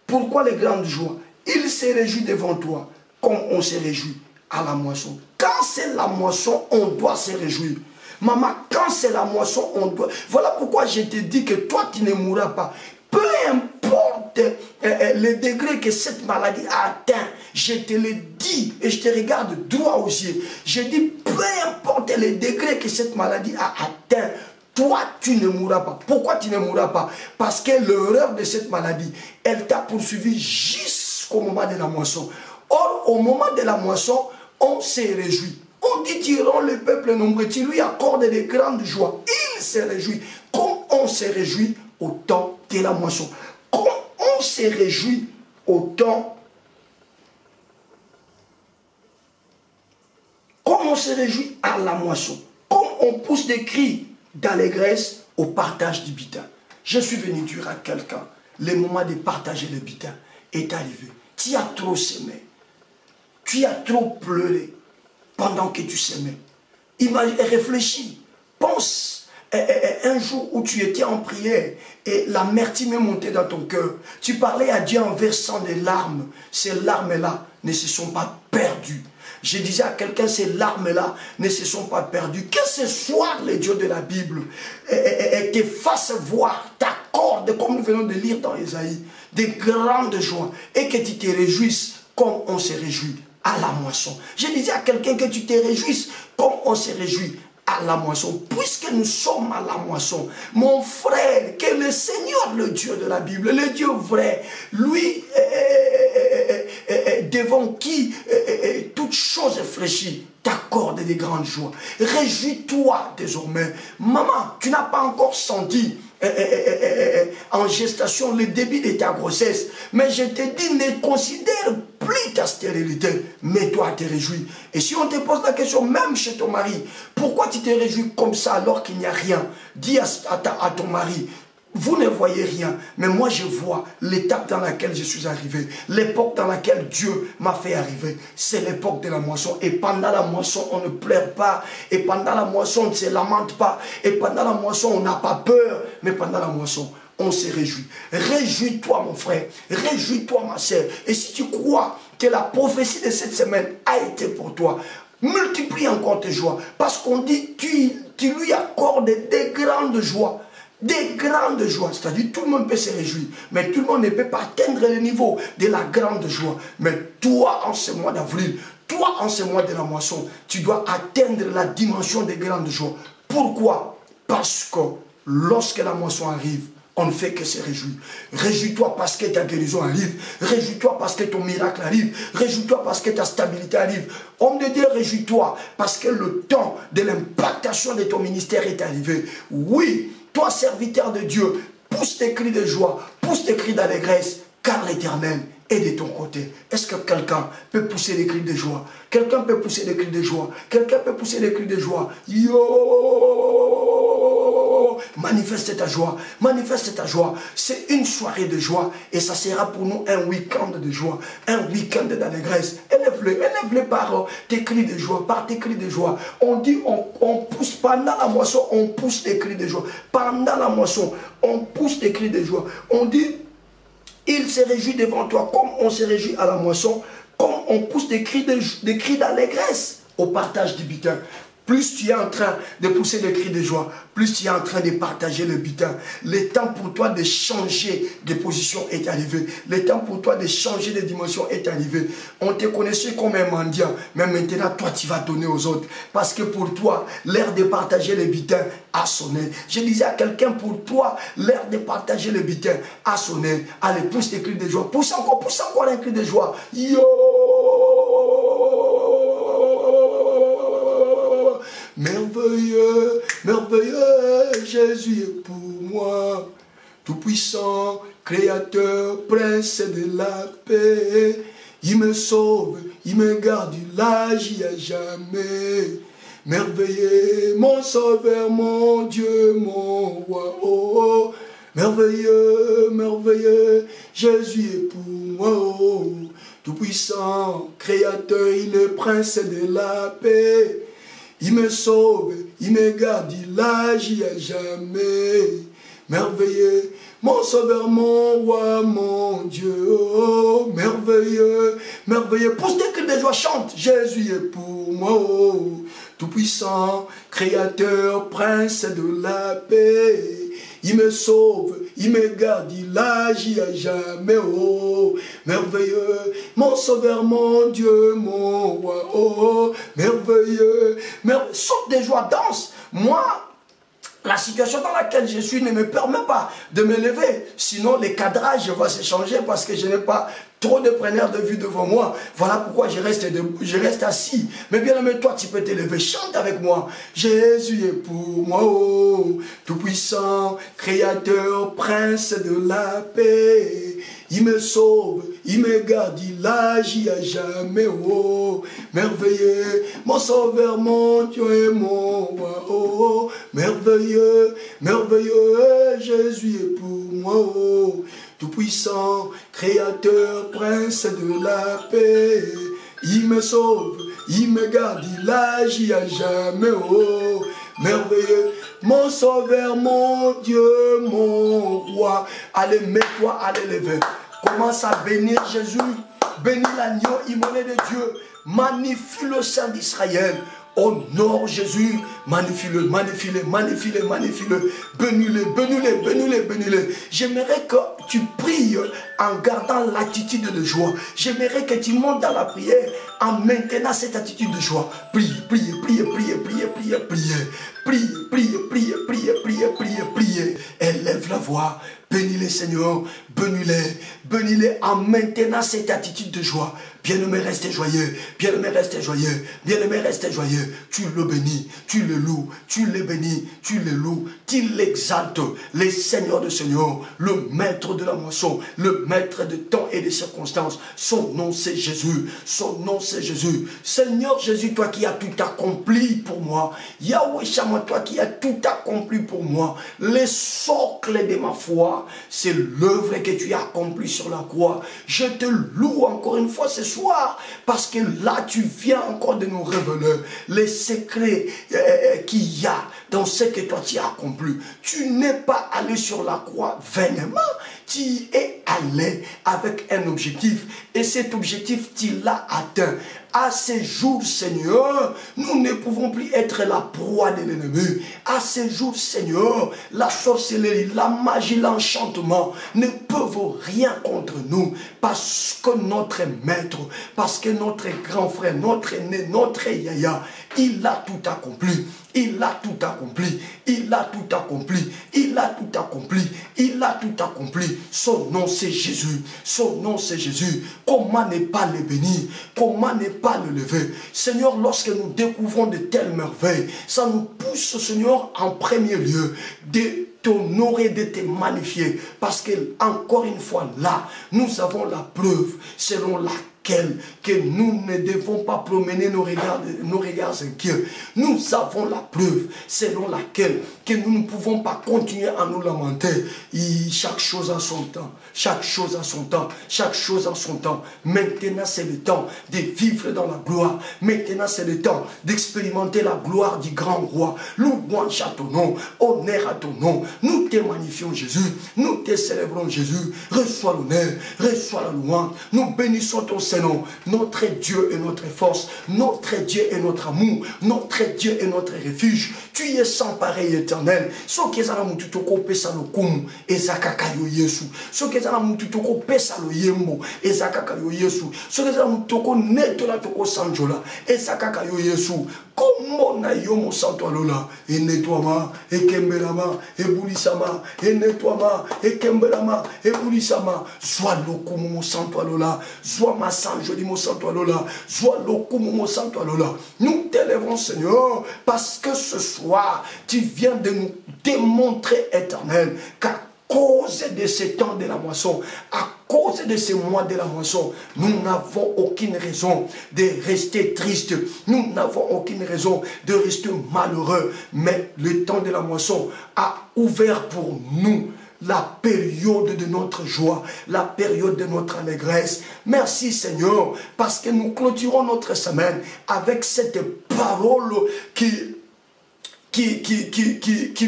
Pourquoi les grandes joies? Il se réjouit devant toi, comme on se réjouit à la moisson. Quand c'est la moisson, on doit se réjouir. Maman, quand c'est la moisson, on doit... Voilà pourquoi je te dis que toi, tu ne mourras pas. Peu importe le degré que cette maladie a atteint, je te le dis et je te regarde droit aux yeux. Je dis, peu importe le degré que cette maladie a atteint, toi, tu ne mourras pas. Pourquoi tu ne mourras pas? Parce que l'horreur de cette maladie, elle t'a poursuivi jusqu'au moment de la moisson. Or, au moment de la moisson, on s'est réjoui. On dit, tu rends le peuple nombreux, tu lui accordes des grandes joies. Il se réjouit. Comme on se réjouit au temps de la moisson. Comme on se réjouit au temps. Comme on se réjouit à la moisson. Comme on pousse des cris d'allégresse au partage du butin. Je suis venu dire à quelqu'un, le moment de partager le butin est arrivé. Tu as trop semé. Tu as trop pleuré pendant que tu semais. Réfléchis. Pense un jour où tu étais en prière et l'amertume est montée dans ton cœur. Tu parlais à Dieu en versant des larmes. Ces larmes-là ne se sont pas perdues. Je disais à quelqu'un, ces larmes-là ne se sont pas perdues. Que ce soir, le Dieu de la Bible te fasse voir, t'accorde, comme nous venons de lire dans Ésaïe, des grandes joies et que tu te réjouisses comme on se réjouit à la moisson. Je disais à quelqu'un que tu te réjouisses comme on se réjouit à la moisson. Puisque nous sommes à la moisson, mon frère, que le Seigneur, le Dieu de la Bible, le Dieu vrai, lui, devant qui toute chose est fléchie, t'accorde des grandes joies. Réjouis-toi désormais. Maman, tu n'as pas encore senti en gestation le début de ta grossesse, mais je te dis, ne considère plus ta stérilité, mais toi te réjouis. Et si on te pose la question, même chez ton mari, pourquoi tu te réjouis comme ça alors qu'il n'y a rien? Dis à ton mari, vous ne voyez rien, mais moi je vois l'étape dans laquelle je suis arrivé, l'époque dans laquelle Dieu m'a fait arriver. C'est l'époque de la moisson. Et pendant la moisson, on ne pleure pas. Et pendant la moisson, on ne se lamente pas. Et pendant la moisson, on n'a pas peur. Mais pendant la moisson, on se réjouit. Réjouis-toi, mon frère. Réjouis-toi, ma sœur. Et si tu crois que la prophétie de cette semaine a été pour toi, multiplie encore tes joies. Parce qu'on dit, tu lui accordes des grandes joies. Des grandes joies, c'est-à-dire tout le monde peut se réjouir, mais tout le monde ne peut pas atteindre le niveau de la grande joie. Mais toi, en ce mois d'avril, toi, en ce mois de la moisson, tu dois atteindre la dimension des grandes joies. Pourquoi? Parce que lorsque la moisson arrive, on ne fait que se réjouir. Réjouis-toi parce que ta guérison arrive. Réjouis-toi parce que ton miracle arrive. Réjouis-toi parce que ta stabilité arrive. Homme de Dieu, réjouis-toi parce que le temps de l'impactation de ton ministère est arrivé. Oui, toi, serviteur de Dieu, pousse tes cris de joie, pousse tes cris d'allégresse, car l'Éternel est de ton côté. Est-ce que quelqu'un peut pousser des cris de joie? Quelqu'un peut pousser des cris de joie? Quelqu'un peut pousser des cris de joie? Yo! Manifeste ta joie, manifeste ta joie. C'est une soirée de joie et ça sera pour nous un week-end de joie, un week-end d'allégresse. Élève-le par tes cris de joie, par tes cris de joie. On dit, on pousse pendant la moisson, on pousse des cris de joie. Pendant la moisson, on pousse des cris de joie. On dit, Il se réjouit devant toi comme on se réjouit à la moisson, comme on pousse des cris d'allégresse au partage du butin. Plus tu es en train de pousser des cris de joie, plus tu es en train de partager le butin. Le temps pour toi de changer de position est arrivé. Le temps pour toi de changer de dimension est arrivé. On te connaissait comme un mendiant, mais maintenant toi tu vas donner aux autres. Parce que pour toi, l'heure de partager le butin a sonné. Je disais à quelqu'un, pour toi, l'heure de partager le butin a sonné. Allez, pousse des cris de joie. Pousse encore un cri de joie. Yo! Merveilleux, merveilleux, Jésus est pour moi. Tout-puissant, créateur, prince de la paix. Il me sauve, il me garde, il agit à jamais. Merveilleux, mon sauveur, mon Dieu, mon roi. Oh, oh. Merveilleux, merveilleux, Jésus est pour moi. Oh. Tout-puissant, créateur, il est prince de la paix. Il me sauve, il me garde, il agit à jamais. Merveilleux, mon sauveur, mon roi, mon Dieu. Oh, merveilleux, merveilleux. Pousse des cris de joie, chante. Jésus est pour moi. Oh, tout-puissant, créateur, prince de la paix. Il me sauve, il me garde, il agit à jamais. Oh, merveilleux, mon sauveur, mon Dieu, mon roi. Oh, merveilleux, merveilleux. Saute des joies, danse. Moi, la situation dans laquelle je suis ne me permet pas de me lever. Sinon, les cadrages vont se changer parce que je n'ai pas trop de preneurs de vue devant moi. Voilà pourquoi je reste assis. Mais bien aimé, toi, tu peux te lever. Chante avec moi. Jésus est pour moi. Oh, tout-puissant, créateur, prince de la paix. Il me sauve, il me garde, il agit à jamais. Oh, merveilleux, mon sauveur, mon Dieu et mon roi. Oh, merveilleux, merveilleux, Jésus est pour moi. Oh, tout-puissant, créateur, prince de la paix. Il me sauve, il me garde, il agit à jamais. Oh, merveilleux, mon sauveur, mon Dieu, mon roi. Allez, mets-toi à l'élever. Commence à bénir Jésus. Bénis l'agneau immolé de Dieu. Magnifie le Saint d'Israël. Honore Jésus, magnifie-le, magnifie-le, magnifie-le, magnifie-le, bénis-le, bénis-le, bénis-le, bénis-le. J'aimerais que tu pries en gardant l'attitude de joie. J'aimerais que tu montes dans la prière en maintenant cette attitude de joie. Prie, prie, prie, prie, prie, prie, prie. Prie, prie, prie, prie, prie, prie, prie. Élève la voix. Bénis-les, Seigneur. Bénis-les. Bénis-les en maintenant cette attitude de joie. Bien-aimé, restez joyeux. Bien-aimé, restez joyeux. Bien-aimé, restez joyeux. Tu le bénis, tu le loues, tu le bénis, tu le loues, tu l'exaltes. Les seigneurs de Seigneur, le maître de la moisson, le maître de temps et de circonstances. Son nom, c'est Jésus. Son nom, c'est Jésus. Seigneur Jésus, toi qui as tout accompli pour moi. Yahweh Shammah, toi qui as tout accompli pour moi. Les socles de ma foi, c'est l'œuvre que tu as accomplie sur la croix. Je te loue encore une fois ce soir, parce que là, tu viens encore de nous révéler les secrets qu'il y a dans ce que toi tu as accompli. Tu n'es pas allé sur la croix vainement, tu es allé avec un objectif, et cet objectif, tu l'as atteint. À ces jours, Seigneur, nous ne pouvons plus être la proie de l'ennemi. À ces jours, Seigneur, la sorcellerie, la magie, l'enchantement ne peuvent rien contre nous, parce que notre maître, parce que notre grand frère, notre aîné, notre yaya, il a tout accompli. Il a tout accompli. Il a tout accompli. Il a tout accompli. Il a tout accompli. Son nom c'est Jésus. Son nom c'est Jésus. Comment ne pas le bénir? Comment ne pas le lever? Seigneur, lorsque nous découvrons de telles merveilles, ça nous pousse, Seigneur, en premier lieu, de t'honorer, de te magnifier. Parce que, encore une fois, là, nous avons la preuve, selon laquelle que nous ne devons pas promener nos regards inquiets. Nous avons la preuve selon laquelle que nous ne pouvons pas continuer à nous lamenter. Et chaque chose a son temps. Chaque chose a son temps. Chaque chose a son temps. Maintenant, c'est le temps de vivre dans la gloire. Maintenant, c'est le temps d'expérimenter la gloire du grand roi. Louange à ton nom. Honneur à ton nom. Nous te magnifions, Jésus. Nous te célébrons, Jésus. Reçois l'honneur. Reçois la louange. Nous bénissons ton Saint-Nom. Notre Dieu est notre force. Notre Dieu est notre amour. Notre Dieu est notre refuge. Tu es sans pareil éternel. Ce qui est à mutu toko pesa no kum ezakaka yo Yesu. Ce qui est à mutu toko pesa lo yembo ezakaka yo Yesu. Ce qui est à mutu toko neto la toko sanjola ezakaka yo Yesu. Comment na yo mon santo alola et nettoiement et kembelama et boulisama et nettoiement et kembelama et boulisama. Sois lokumu mon santo alola. Sois ma sanjo di mon santo alola. Sois lokumu mon santo alola. Nous t'élèverons Seigneur parce que ce soir tu viens de nous démontrer éternel qu'à cause de ce temps de la moisson, à cause de ces mois de la moisson, nous n'avons aucune raison de rester tristes, nous n'avons aucune raison de rester malheureux, mais le temps de la moisson a ouvert pour nous la période de notre joie, la période de notre allégresse. Merci Seigneur, parce que nous clôturons notre semaine avec cette parole qui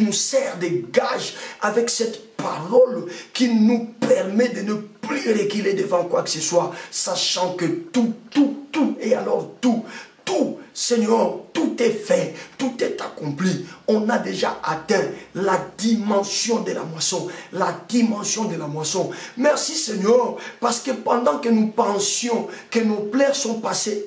nous sert de gage, avec cette parole qui nous permet de ne plus reculer devant quoi que ce soit, sachant que tout, et alors tout, Seigneur, tout est fait, tout est accompli. On a déjà atteint la dimension de la moisson. La dimension de la moisson. Merci Seigneur, parce que pendant que nous pensions que nos plaies sont passées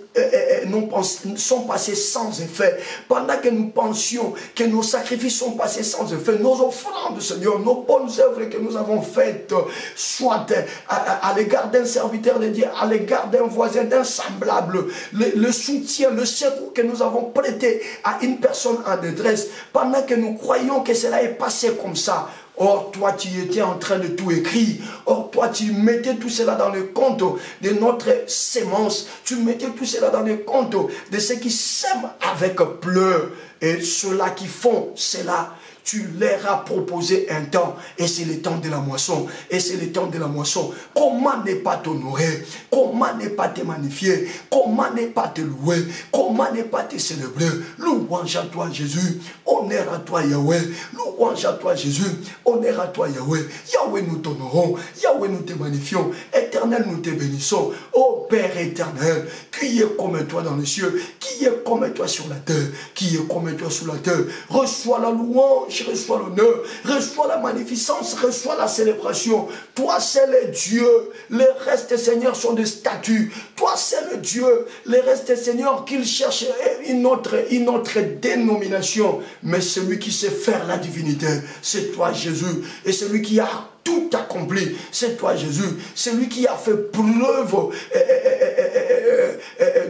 sans effet, pendant que nous pensions que nos sacrifices sont passés sans effet, nos offrandes, Seigneur, nos bonnes œuvres que nous avons faites, soit à l'égard d'un serviteur de Dieu, à l'égard d'un voisin, d'un semblable, le soutien, le secours que nous avons prêté à une personne en détresse, pendant que nous croyons que cela est passé comme ça. Or, toi, tu étais en train de tout écrire. Or, toi, tu mettais tout cela dans le compte de notre sémence. Tu mettais tout cela dans le compte de ceux qui sèment avec pleurs. Et ceux-là qui font cela, tu leur as proposé un temps. Et c'est le temps de la moisson. Et c'est le temps de la moisson. Comment ne pas t'honorer? Comment ne pas te magnifier? Comment ne pas te louer? Comment ne pas te célébrer? Louange à toi, Jésus. Honneur à toi, Yahweh. Louange à toi, Jésus. Honneur à toi, Yahweh. Yahweh, nous t'honorons. Yahweh, nous te magnifions. Éternel, nous te bénissons. Ô Père éternel, qui est comme toi dans les cieux? Qui est comme toi sur la terre? Qui est comme toi sur la terre? Reçois la louange, reçois l'honneur, reçois la magnificence, reçois la célébration. Toi, c'est le Dieu. Les restes, Seigneur, sont des statues. Toi, c'est le Dieu. Les restes, Seigneur, qu'il cherche une autre dénomination. Mais celui qui sait faire la divinité, c'est toi, Jésus. Et celui qui a tout accompli, c'est toi, Jésus. Celui qui a fait preuve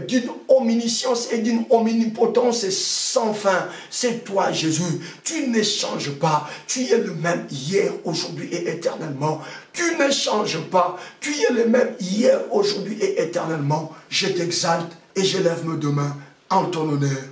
d'une omniscience et d'une omnipotence sans fin, c'est toi, Jésus. Tu ne changes pas. Tu es le même hier, aujourd'hui et éternellement. Tu ne changes pas. Tu es le même hier, aujourd'hui et éternellement. Je t'exalte et je lève mes deux mains en ton honneur.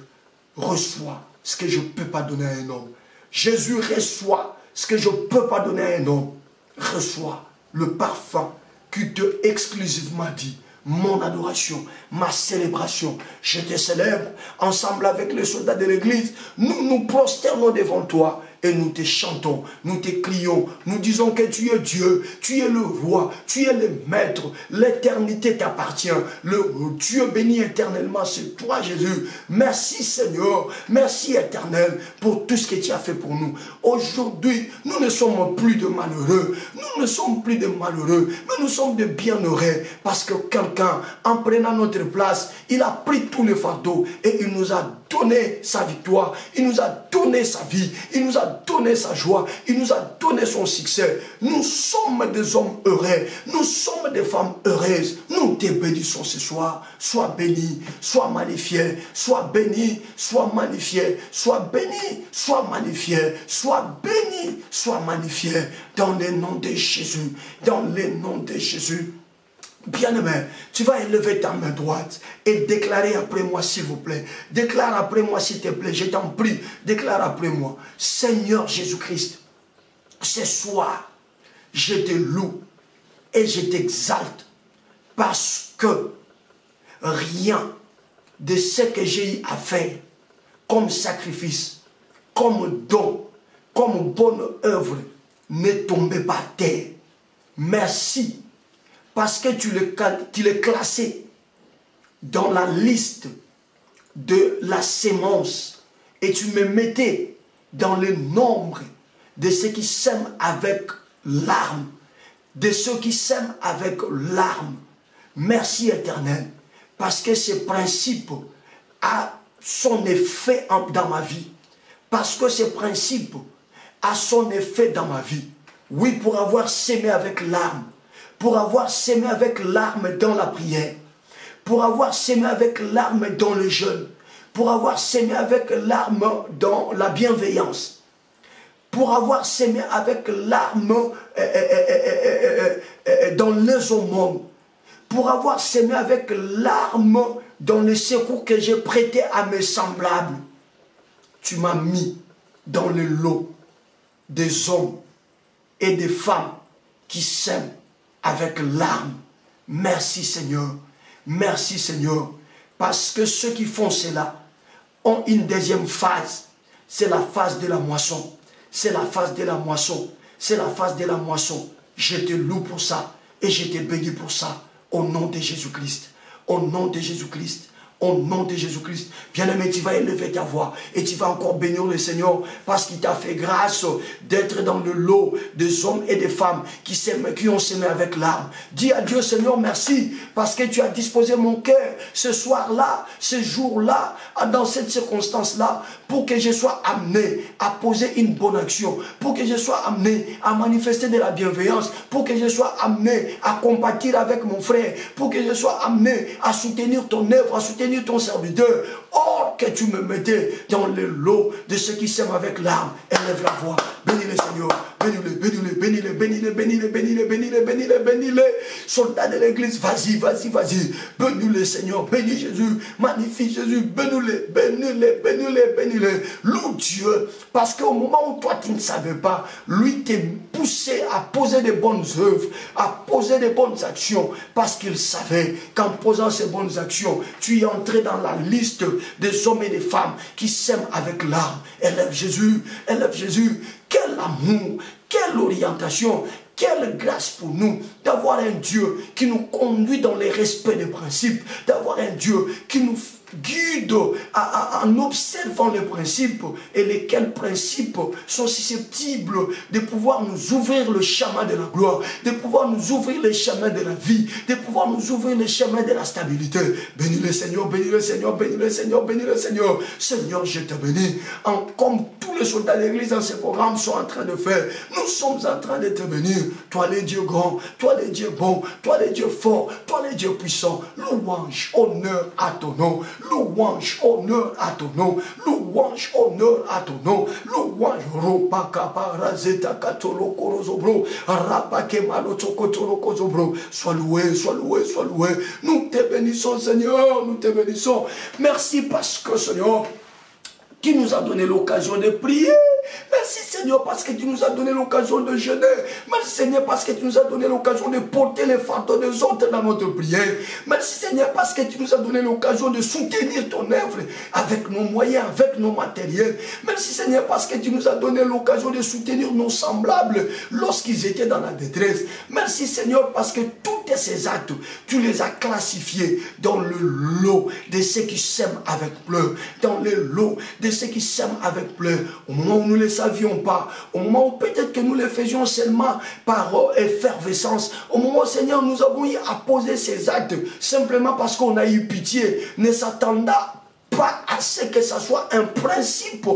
Reçois ce que je ne peux pas donner à un homme. Jésus, reçoit ce que je ne peux pas donner à un homme. Reçois le parfum qui te exclusivement dit. Mon adoration, ma célébration, je te célèbre ensemble avec les soldats de l'église. Nous nous prosternons devant toi et nous te chantons, nous te crions, nous disons que tu es Dieu, tu es le roi, tu es le maître, l'éternité t'appartient, le Dieu béni éternellement, c'est toi Jésus. Merci Seigneur, merci éternel pour tout ce que tu as fait pour nous. Aujourd'hui, nous ne sommes plus de malheureux, nous ne sommes plus de malheureux, mais nous sommes de bienheureux parce que quelqu'un, en prenant notre place, il a pris tout le fardeau et il nous a donné sa victoire, il nous a donné sa vie, il nous a donné sa joie, il nous a donné son succès. Nous sommes des hommes heureux, nous sommes des femmes heureuses. Nous te bénissons ce soir. Sois béni, sois magnifié, sois béni, sois magnifié, sois béni, sois magnifié, sois béni, sois magnifié. Dans le nom de Jésus, dans le nom de Jésus. Bien-aimé, tu vas élever ta main droite et déclarer après moi, s'il vous plaît. Déclare après moi, s'il te plaît. Je t'en prie, déclare après moi. Seigneur Jésus-Christ, ce soir, je te loue et je t'exalte parce que rien de ce que j'ai eu à faire comme sacrifice, comme don, comme bonne œuvre n'est tombé par terre. Merci. Parce que tu l'es classé dans la liste de la sémence et tu me mettais dans le nombre de ceux qui sèment avec larmes, de ceux qui sèment avec larmes. Merci Éternel, parce que ce principe a son effet dans ma vie. Parce que ce principe a son effet dans ma vie. Oui, pour avoir sémé avec larmes, pour avoir sémé avec larmes dans la prière, pour avoir sémé avec larmes dans le jeûne, pour avoir sémé avec larmes dans la bienveillance, pour avoir sémé avec larmes dans les aumônes, pour avoir sémé avec larmes dans les secours que j'ai prêtés à mes semblables. Tu m'as mis dans le lot des hommes et des femmes qui s'aiment avec larmes. Merci Seigneur. Merci Seigneur. Parce que ceux qui font cela ont une deuxième phase. C'est la phase de la moisson. C'est la phase de la moisson. C'est la phase de la moisson. Je te loue pour ça et je te bénis pour ça. Au nom de Jésus-Christ. Au nom de Jésus-Christ. Au nom de Jésus-Christ. Bien-aimé, tu vas élever ta voix et tu vas encore bénir le Seigneur parce qu'il t'a fait grâce d'être dans le lot des hommes et des femmes qui ont sémé avec larmes. Dis à Dieu, Seigneur, merci parce que tu as disposé mon cœur ce soir-là, ce jour-là, dans cette circonstance-là, pour que je sois amené à poser une bonne action, pour que je sois amené à manifester de la bienveillance, pour que je sois amené à compatir avec mon frère, pour que je sois amené à soutenir ton œuvre, à soutenir ton serviteur. Or que tu me mettais dans le lot de ceux qui s'aiment avec larmes. Élève la voix. Bénis-les Seigneur. Bénis-les, bénis-les, bénis-les, bénis-les, bénis-les, bénis-les, bénis-les, bénis-les, bénis-les. Soldats de l'église, vas-y, vas-y, vas-y. Bénis-les Seigneur. Bénis Jésus. Magnifie Jésus. Bénis-les, bénis-les, bénis-les, bénis-les. Loue Dieu. Parce qu'au moment où toi tu ne savais pas, lui t'est poussé à poser des bonnes œuvres, à poser des bonnes actions. Parce qu'il savait qu'en posant ces bonnes actions, tu es entré dans la liste des hommes et des femmes qui s'aiment avec larmes. Élève Jésus, élève Jésus. Quel amour, quelle orientation, quelle grâce pour nous d'avoir un Dieu qui nous conduit dans les respects des principes, d'avoir un Dieu qui nous guide en observant les principes et lesquels principes sont susceptibles de pouvoir nous ouvrir le chemin de la gloire, de pouvoir nous ouvrir les chemins de la vie, de pouvoir nous ouvrir les chemins de la stabilité. Bénis le Seigneur, bénis le Seigneur, bénis le Seigneur, bénis le Seigneur. Seigneur, je te bénis. Comme tous les soldats de l'église dans ce programme sont en train de faire, nous sommes en train de te bénir. Toi les dieux grands, toi les dieux bons, toi les dieux forts, toi les dieux puissants. Louange, honneur à ton nom. Louange, honneur à ton nom. Louange, honneur à ton nom. Louange, ropa kapara zeta katolo korozobro. Rapake maloto kotolo kozobro. Sois loué, sois loué, sois loué. Nous te bénissons, Seigneur. Nous te bénissons. Merci parce que, Seigneur, tu nous as donné l'occasion de prier. Merci Seigneur parce que tu nous as donné l'occasion de jeûner. Merci Seigneur parce que tu nous as donné l'occasion de porter les fardeaux des autres dans notre prière. Merci Seigneur parce que tu nous as donné l'occasion de soutenir ton œuvre avec nos moyens, avec nos matériels. Merci Seigneur parce que tu nous as donné l'occasion de soutenir nos semblables lorsqu'ils étaient dans la détresse. Merci Seigneur parce que tous ces actes, tu les as classifiés dans le lot de ceux qui s'aiment avec pleurs, dans le lot de ceux qui s'aiment avec pleurs. Au moment où nous ne les savions pas, au moment où peut-être que nous les faisions seulement par effervescence, au moment où Seigneur nous avons eu à poser ces actes simplement parce qu'on a eu pitié, ne s'attendant pas à ce que ce soit un principe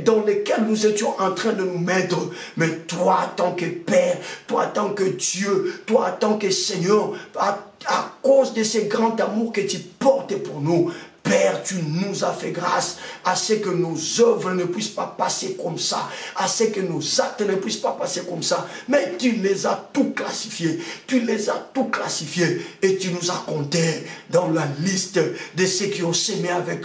dans lequel nous étions en train de nous mettre. Mais toi, en tant que Père, toi, en tant que Dieu, toi, en tant que Seigneur, à cause de ce grand amour que tu portes pour nous, Père, tu nous as fait grâce à ce que nos œuvres ne puissent pas passer comme ça, à ce que nos actes ne puissent pas passer comme ça, mais tu les as tout classifiés, tu les as tout classifiés et tu nous as comptés dans la liste de ceux qui ont semé avec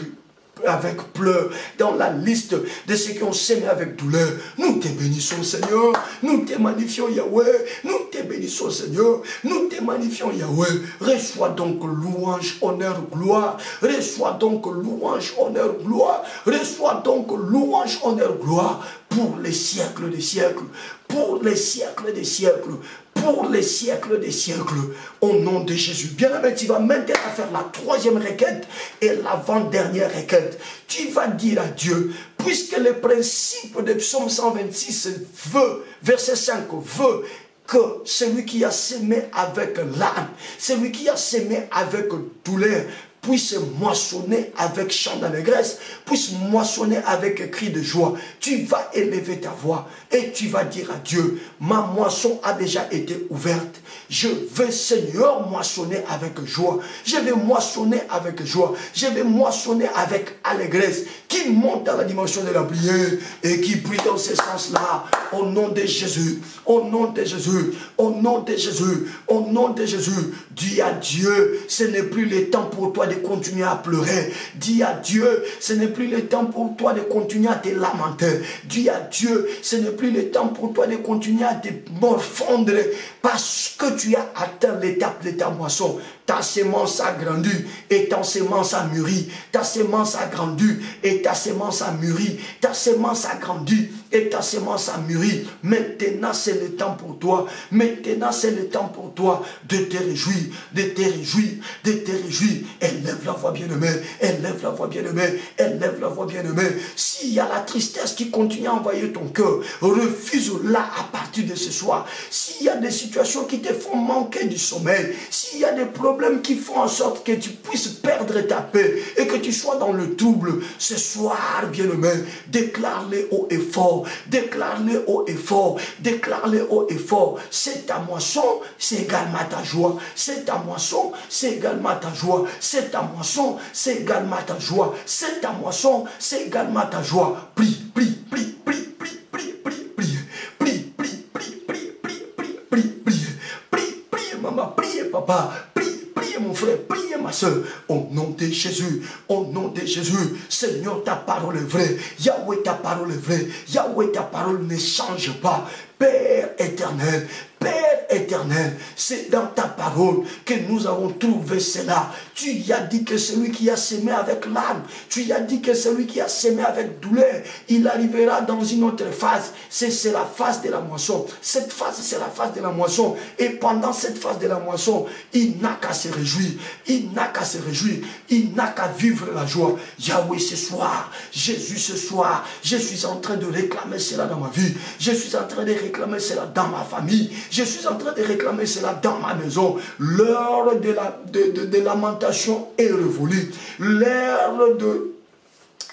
pleurs, dans la liste de ceux qui ont semé avec douleur. Nous te bénissons, Seigneur. Nous te magnifions, Yahweh. Nous te bénissons, Seigneur. Nous te magnifions, Yahweh. Reçois donc louange, honneur, gloire. Reçois donc louange, honneur, gloire. Reçois donc louange, honneur, gloire pour les siècles des siècles. Pour les siècles des siècles. Pour les siècles des siècles, au nom de Jésus. Bien-aimé, tu vas maintenant faire la troisième requête et l'avant-dernière requête. Tu vas dire à Dieu, puisque le principe de Psaume 126 veut, verset 5, veut que celui qui a semé avec l'âme, celui qui a semé avec douleur, puisse moissonner avec chant d'allégresse, puisse moissonner avec cri de joie. Tu vas élever ta voix et tu vas dire à Dieu, ma moisson a déjà été ouverte. Je veux, Seigneur, moissonner avec joie. Je vais moissonner avec joie. Je vais moissonner avec allégresse. Qui monte dans la dimension de la prière et qui prie dans ce sens-là. Au nom de Jésus. Au nom de Jésus. Au nom de Jésus. Au nom de Jésus. Dis à Dieu, ce n'est plus le temps pour toi de continuer à pleurer. Dis à Dieu, ce n'est plus le temps pour toi de continuer à te lamenter. Dis à Dieu, ce n'est plus le temps pour toi de continuer à te morfondre parce que tu as atteint l'étape de ta moisson. Ta semence a grandi et ta semence a mûri. Ta semence a grandi et ta semence a mûri. Ta semence a grandi et ta semence a mûri. Maintenant, c'est le temps pour toi. Maintenant, c'est le temps pour toi de te réjouir, de te réjouir, de te réjouir. Élève la voix bien-aimée, élève la voix bien-aimée, élève la voix bien-aimée. S'il y a la tristesse qui continue à envahir ton cœur, refuse-la à partir de ce soir. S'il y a des situations qui te font manquer du sommeil, s'il y a des problèmes qui font en sorte que tu puisses perdre ta paix et que tu sois dans le trouble, ce soir, bien-aimé, déclare-le haut et fort, déclare-le haut et fort, déclare-le haut et fort. C'est ta moisson, c'est également ta joie. C'est ta moisson, c'est également ta joie. C'est ta moisson, c'est également ta joie. C'est ta moisson, c'est également ta joie. Prie, prie, prie, prie, prie, prie, prie, prie, prie, prie, prie, prie, prie, prie, prie, prie, prie, prie, maman, prie, papa, prie, prie, mon frère, prie, ma soeur, au nom de Jésus, au nom de Jésus. Seigneur, ta parole est vraie. Yahweh, ta parole est vraie. Yahweh, ta parole ne change pas. Père éternel, Père éternel, c'est dans ta parole que nous avons trouvé cela. Tu y as dit que celui qui a semé avec l'âme, tu y as dit que celui qui a semé avec douleur, il arrivera dans une autre phase. C'est la phase de la moisson. Cette phase, c'est la phase de la moisson. Et pendant cette phase de la moisson, il n'a qu'à se réjouir. Il n'a qu'à se réjouir. Il n'a qu'à vivre la joie. Yahweh, ce soir, Jésus, ce soir, je suis en train de réclamer cela dans ma vie. Je suis en train de réclamer cela dans ma famille. Je suis en train de réclamer cela dans ma maison. L'heure de lamentation est révolue. L'heure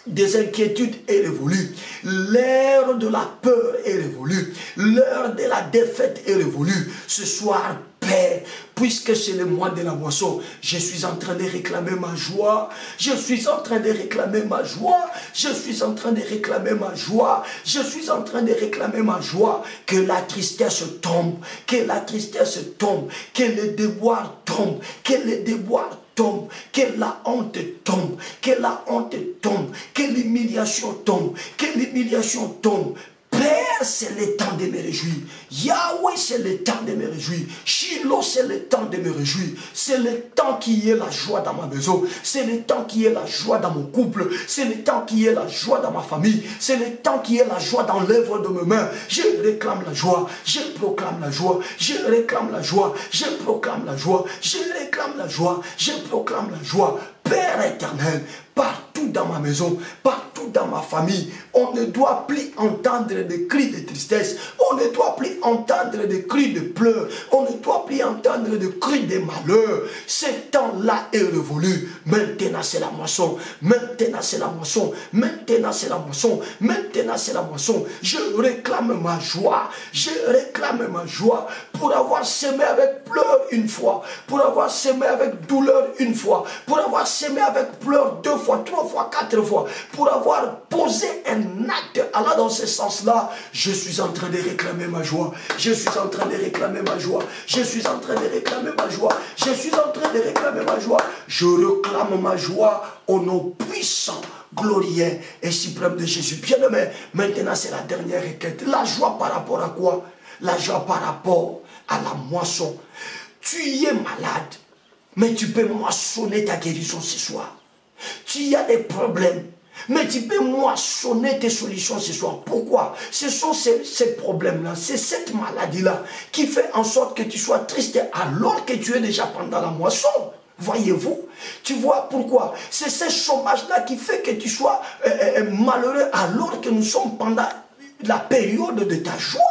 des inquiétudes est révolue. L'heure de la peur est révolue. L'heure de la défaite est révolue. Ce soir, Père, puisque c'est le mois de la moisson, je suis en train de réclamer ma joie. Je suis en train de réclamer ma joie. Je suis en train de réclamer ma joie. Je suis en train de réclamer ma joie. Que la tristesse tombe. Que la tristesse tombe. Que le déboire tombe. Que le déboire tombe, que la honte tombe, que la honte tombe, que l'humiliation tombe, que l'humiliation tombe. Père, c'est le temps de me réjouir. Yahweh, c'est le temps de me réjouir. Shiloh, c'est le temps de me réjouir. C'est le temps qui est la joie dans ma maison. C'est le temps qui est la joie dans mon couple. C'est le temps qui est la joie dans ma famille. C'est le temps qui est la joie dans l'œuvre de mes mains. Je réclame la joie. Je proclame la joie. Je réclame la joie. Je proclame la joie. Je réclame la joie. Je proclame la joie. Père éternel, partout dans ma maison, partout partout dans ma famille. On ne doit plus entendre des cris de tristesse. On ne doit plus entendre des cris de pleurs. On ne doit plus entendre des cris de malheur. Ce temps-là est révolu. Maintenant, c'est la moisson. Maintenant, c'est la moisson. Maintenant, c'est la moisson. Maintenant, c'est la moisson. Je réclame ma joie. Je réclame ma joie pour avoir semé avec pleurs une fois, pour avoir semé avec douleur une fois, pour avoir semé avec pleurs 2 fois, 3 fois, 4 fois, pour avoir posé un acte allant dans ce sens-là. Je suis en train de réclamer ma joie. Je suis en train de réclamer ma joie. Je suis en train de réclamer ma joie. Je suis en train de réclamer ma joie. Je réclame ma joie au nom puissant, glorieux et suprême de Jésus. Bien-aimé, maintenant c'est la dernière requête. La joie par rapport à quoi? La joie par rapport à la moisson. Tu es malade, mais tu peux moissonner ta guérison ce soir. Tu as des problèmes, mais tu peux moissonner tes solutions ce soir. Pourquoi? Ce sont ces problèmes-là, c'est cette maladie-là qui fait en sorte que tu sois triste alors que tu es déjà pendant la moisson. Voyez-vous? Tu vois pourquoi? C'est ce chômage-là qui fait que tu sois malheureux alors que nous sommes pendant la période de ta joie.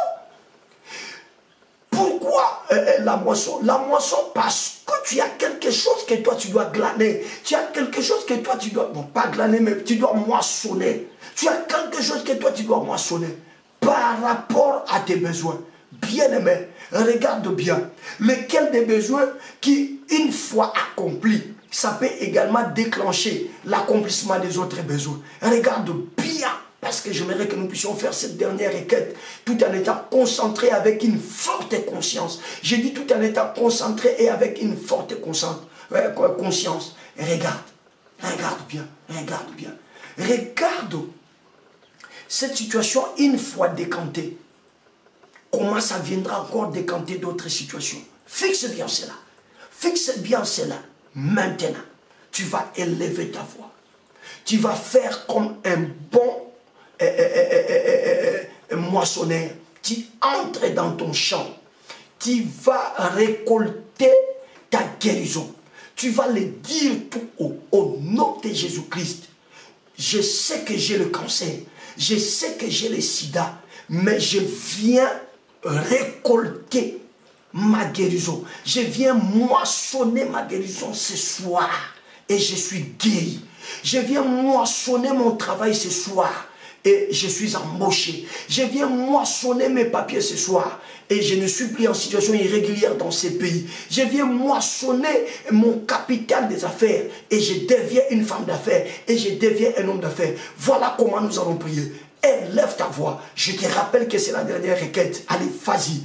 Pourquoi la moisson? La moisson parce que tu as quelque chose que toi tu dois glaner. Tu as quelque chose que toi tu dois, non pas glaner, mais tu dois moissonner. Tu as quelque chose que toi tu dois moissonner par rapport à tes besoins. Bien-aimé, regarde bien. Lequel des besoins qui, une fois accomplis, ça peut également déclencher l'accomplissement des autres besoins. Regarde bien. Parce que j'aimerais que nous puissions faire cette dernière requête tout en étant concentrés avec une forte conscience. J'ai dit tout en étant concentré et avec une forte conscience. Regarde bien. Regarde cette situation une fois décantée. Comment ça viendra encore décanter d'autres situations. Fixe bien cela. Fixe bien cela. Maintenant, tu vas élever ta voix. Tu vas faire comme un bon moissonneur. Tu entres dans ton champ. Tu vas récolter ta guérison. Tu vas le dire tout haut. Au nom de Jésus-Christ. Je sais que j'ai le cancer. Je sais que j'ai le sida. Mais je viens récolter ma guérison. Je viens moissonner ma guérison ce soir. Et je suis guéri. Je viens moissonner mon travail ce soir. Et je suis embauché. Je viens moissonner mes papiers ce soir. Et je ne suis plus en situation irrégulière dans ces pays. Je viens moissonner mon capital des affaires. Et je deviens une femme d'affaires. Et je deviens un homme d'affaires. Voilà comment nous allons prier. Élève ta voix. Je te rappelle que c'est la dernière requête. Allez, vas-y.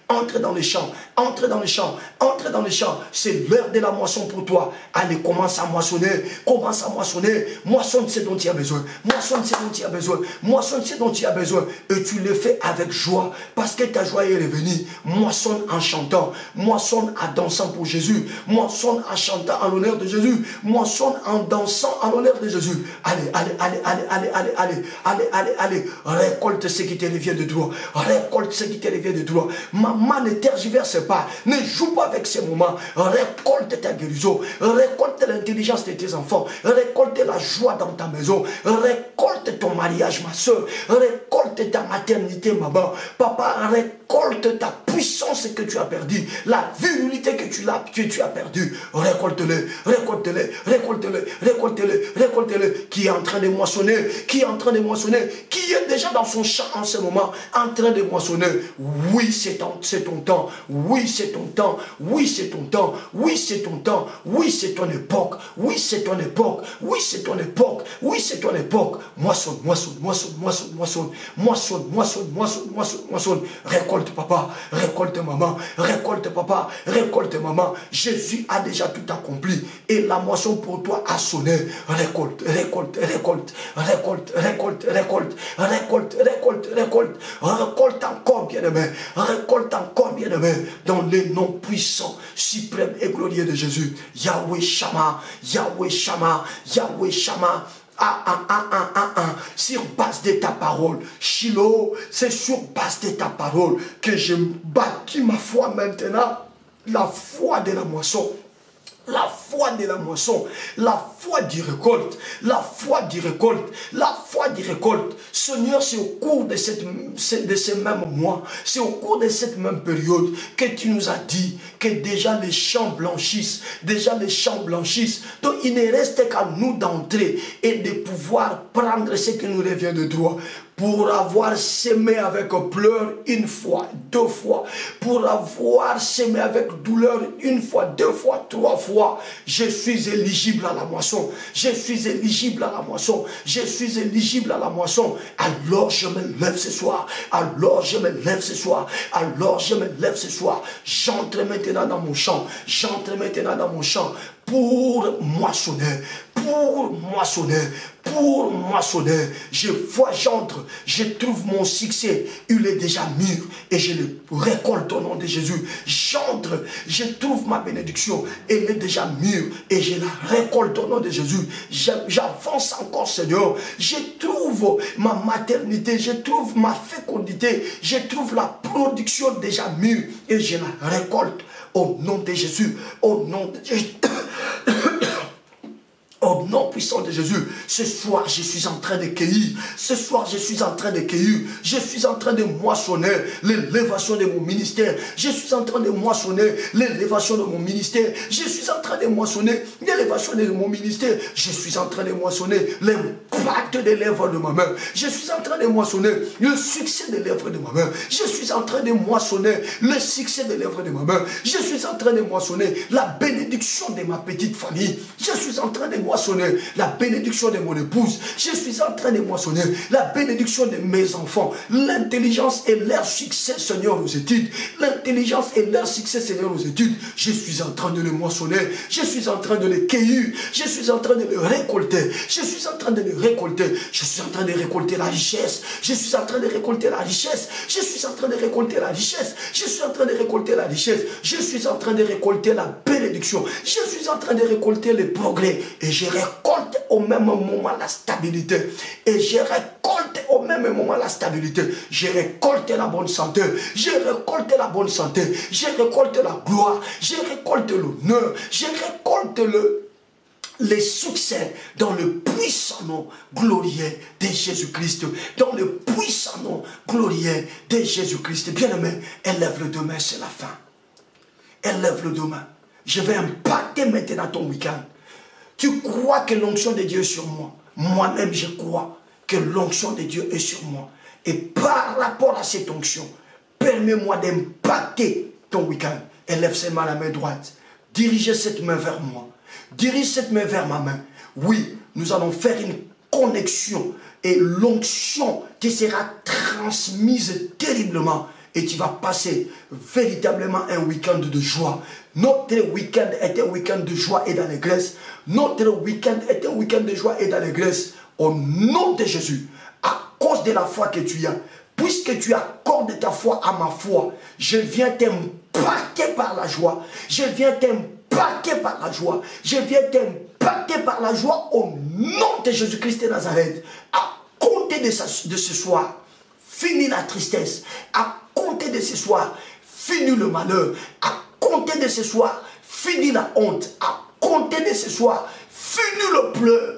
Entre dans le champ. Entre dans le champ. C'est l'heure de la moisson pour toi. Allez, commence à moissonner. Moissonne ce dont tu as besoin. Moissonne ce dont tu as besoin. Et tu le fais avec joie. Parce que ta joie est revenue. Moissonne en chantant. Moissonne en dansant pour Jésus. Moissonne en chantant en l'honneur de Jésus. Moissonne en dansant en l'honneur de Jésus. Allez. Récolte ce qui te revient de droit. Maman, ne tergiverse pas. Ne joue pas avec ces moments. Récolte ta guérison. Récolte l'intelligence de tes enfants. Récolte la joie dans ta maison. Récolte ton mariage, ma soeur. Récolte ta maternité, maman. Papa, récolte ta puissance que tu as perdue. La virilité que tu as perdue. Récolte-le. Qui est en train de moissonner. Qui est déjà dans son champ en ce moment. En train de moissonner. Oui, c'est ton temps. Oui, c'est ton temps. Oui, c'est ton époque. Moissonne. Récolte papa. Récolte maman. Jésus a déjà tout accompli. Et la moisson pour toi a sonné. Récolte. Récolte encore, bien-aimé. Dans les noms puissants, suprêmes et glorieux de Jésus. Yahweh Shama. Sur base de ta parole. Shiloh, c'est sur base de ta parole que je bâtis ma foi maintenant. La foi de la moisson. La foi d'y récolte, la foi d'y récolte, la foi d'y récolte. Seigneur, c'est au cours de ces mêmes mois, c'est au cours de cette même période que tu nous as dit que déjà les champs blanchissent, déjà les champs blanchissent. Donc il ne reste qu'à nous d'entrer et de pouvoir prendre ce qui nous revient de droit. Pour avoir semé avec pleurs une fois, deux fois, pour avoir semé avec douleur une fois, deux fois, trois fois, je suis éligible à la moisson. Je suis éligible à la moisson. Je suis éligible à la moisson. Alors je me lève ce soir. Alors je me lève ce soir. Alors je me lève ce soir. J'entre maintenant dans mon champ. J'entre maintenant dans mon champ pour moissonner. Pour moissonner. Pour moissonner. Je vois, j'entre, je trouve mon succès, il est déjà mûr et je le récolte au nom de Jésus. J'entre, je trouve ma bénédiction, elle est déjà mûre et je la récolte au nom de Jésus. J'avance encore, Seigneur. Je trouve ma maternité, je trouve ma fécondité, je trouve la production déjà mûre et je la récolte au nom de Jésus. Au nom de Jésus. Au nom puissant de Jésus, ce soir je suis en train de cueillir. Ce soir je suis en train de cueillir. Je suis en train de moissonner l'élévation de mon ministère. Je suis en train de moissonner l'élévation de mon ministère. Je suis en train de moissonner l'élévation de mon ministère. Je suis en train de moissonner l'impact des lèvres de ma main. Je suis en train de moissonner le succès des lèvres de ma main. Je suis en train de moissonner le succès des lèvres de ma main. Je suis en train de moissonner la bénédiction de ma petite famille. Je suis en train de moissonner la bénédiction de mon épouse. Je suis en train de moissonner la bénédiction de mes enfants. L'intelligence et leur succès, Seigneur, aux études. L'intelligence et leur succès, Seigneur, aux études. Je suis en train de les moissonner. Je suis en train de les cueillir. Je suis en train de les récolter. Je suis en train de les récolter. Je suis en train de récolter la richesse. Je suis en train de récolter la richesse. Je suis en train de récolter la richesse. Je suis en train de récolter la richesse. Je suis en train de récolter la bénédiction. Je suis en train de récolter les progrès. Et je récolte au même moment la stabilité. Et je récolte au même moment la stabilité. Je récolte la bonne santé. Je récolte la bonne santé. Je récolte la gloire. Je récolte l'honneur. Je récolte les succès dans le puissant nom glorieux de Jésus-Christ. Dans le puissant nom glorieux de Jésus-Christ. Bien-aimé, élève le demain, c'est la fin. Élève le demain. Je vais impacter maintenant ton week-end. Tu crois que l'onction de Dieu est sur moi. Moi-même, je crois que l'onction de Dieu est sur moi. Et par rapport à cette onction, permets-moi d'impacter ton week-end. Élève ses mains à la main droite. Dirigez cette main vers moi. Dirige cette main vers ma main. Oui, nous allons faire une connexion. Et l'onction te sera transmise terriblement. Et tu vas passer véritablement un week-end de joie. Notre week-end est un week-end de joie et d'allégresse. Notre week-end est un week-end de joie et d'allégresse. Au nom de Jésus, à cause de la foi que tu as, puisque tu accordes ta foi à ma foi, je viens t'impacter par la joie. Je viens t'impacter par la joie. Je viens t'impacter par la joie au nom de Jésus-Christ de Nazareth. À compter de ce soir, finis la tristesse. À compter de ce soir, finis le malheur. À compter de ce soir, finis la honte. À compter de ce soir, finis le pleur.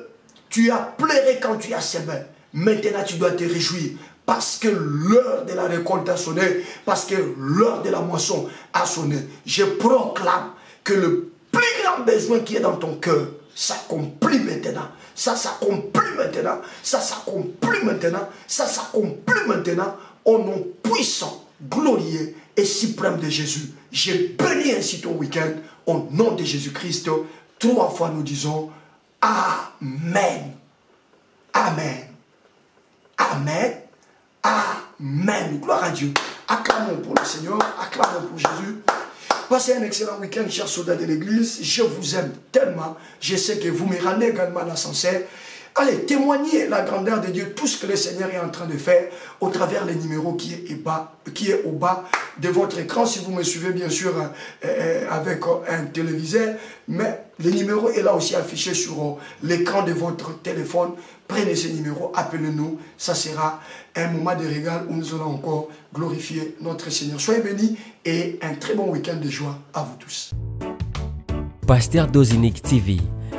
Tu as pleuré quand tu as semé. Maintenant, tu dois te réjouir. Parce que l'heure de la récolte a sonné. Parce que l'heure de la moisson a sonné. Je proclame que le plus grand besoin qui est dans ton cœur s'accomplit maintenant. Ça s'accomplit maintenant. Ça s'accomplit maintenant. Ça s'accomplit maintenant. Au nom puissant, glorieux et suprême de Jésus. J'ai béni ainsi ton week-end. Au nom de Jésus-Christ. 3 fois nous disons Amen. Amen. Amen. Amen. Gloire à Dieu. Acclamons pour le Seigneur. Acclamons pour Jésus. Passez un excellent week-end, chers soldats de l'église. Je vous aime tellement. Je sais que vous me rendez également la sincère. Allez, témoignez la grandeur de Dieu, tout ce que le Seigneur est en train de faire au travers les numéros qui est au bas de votre écran. Si vous me suivez bien sûr avec un téléviseur, mais le numéro est là aussi affiché sur l'écran de votre téléphone. Prenez ce numéro, appelez-nous. Ça sera un moment de régal où nous allons encore glorifier notre Seigneur. Soyez bénis et un très bon week-end de joie à vous tous. Pasteur Dozinique TV,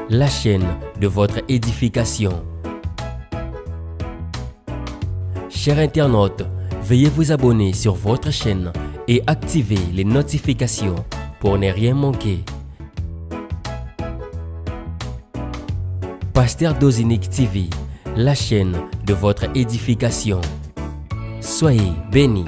la chaîne de votre édification. Chers internautes, veuillez vous abonner sur votre chaîne et activer les notifications pour ne rien manquer. Pasteur Dozinique TV, la chaîne de votre édification. Soyez bénis.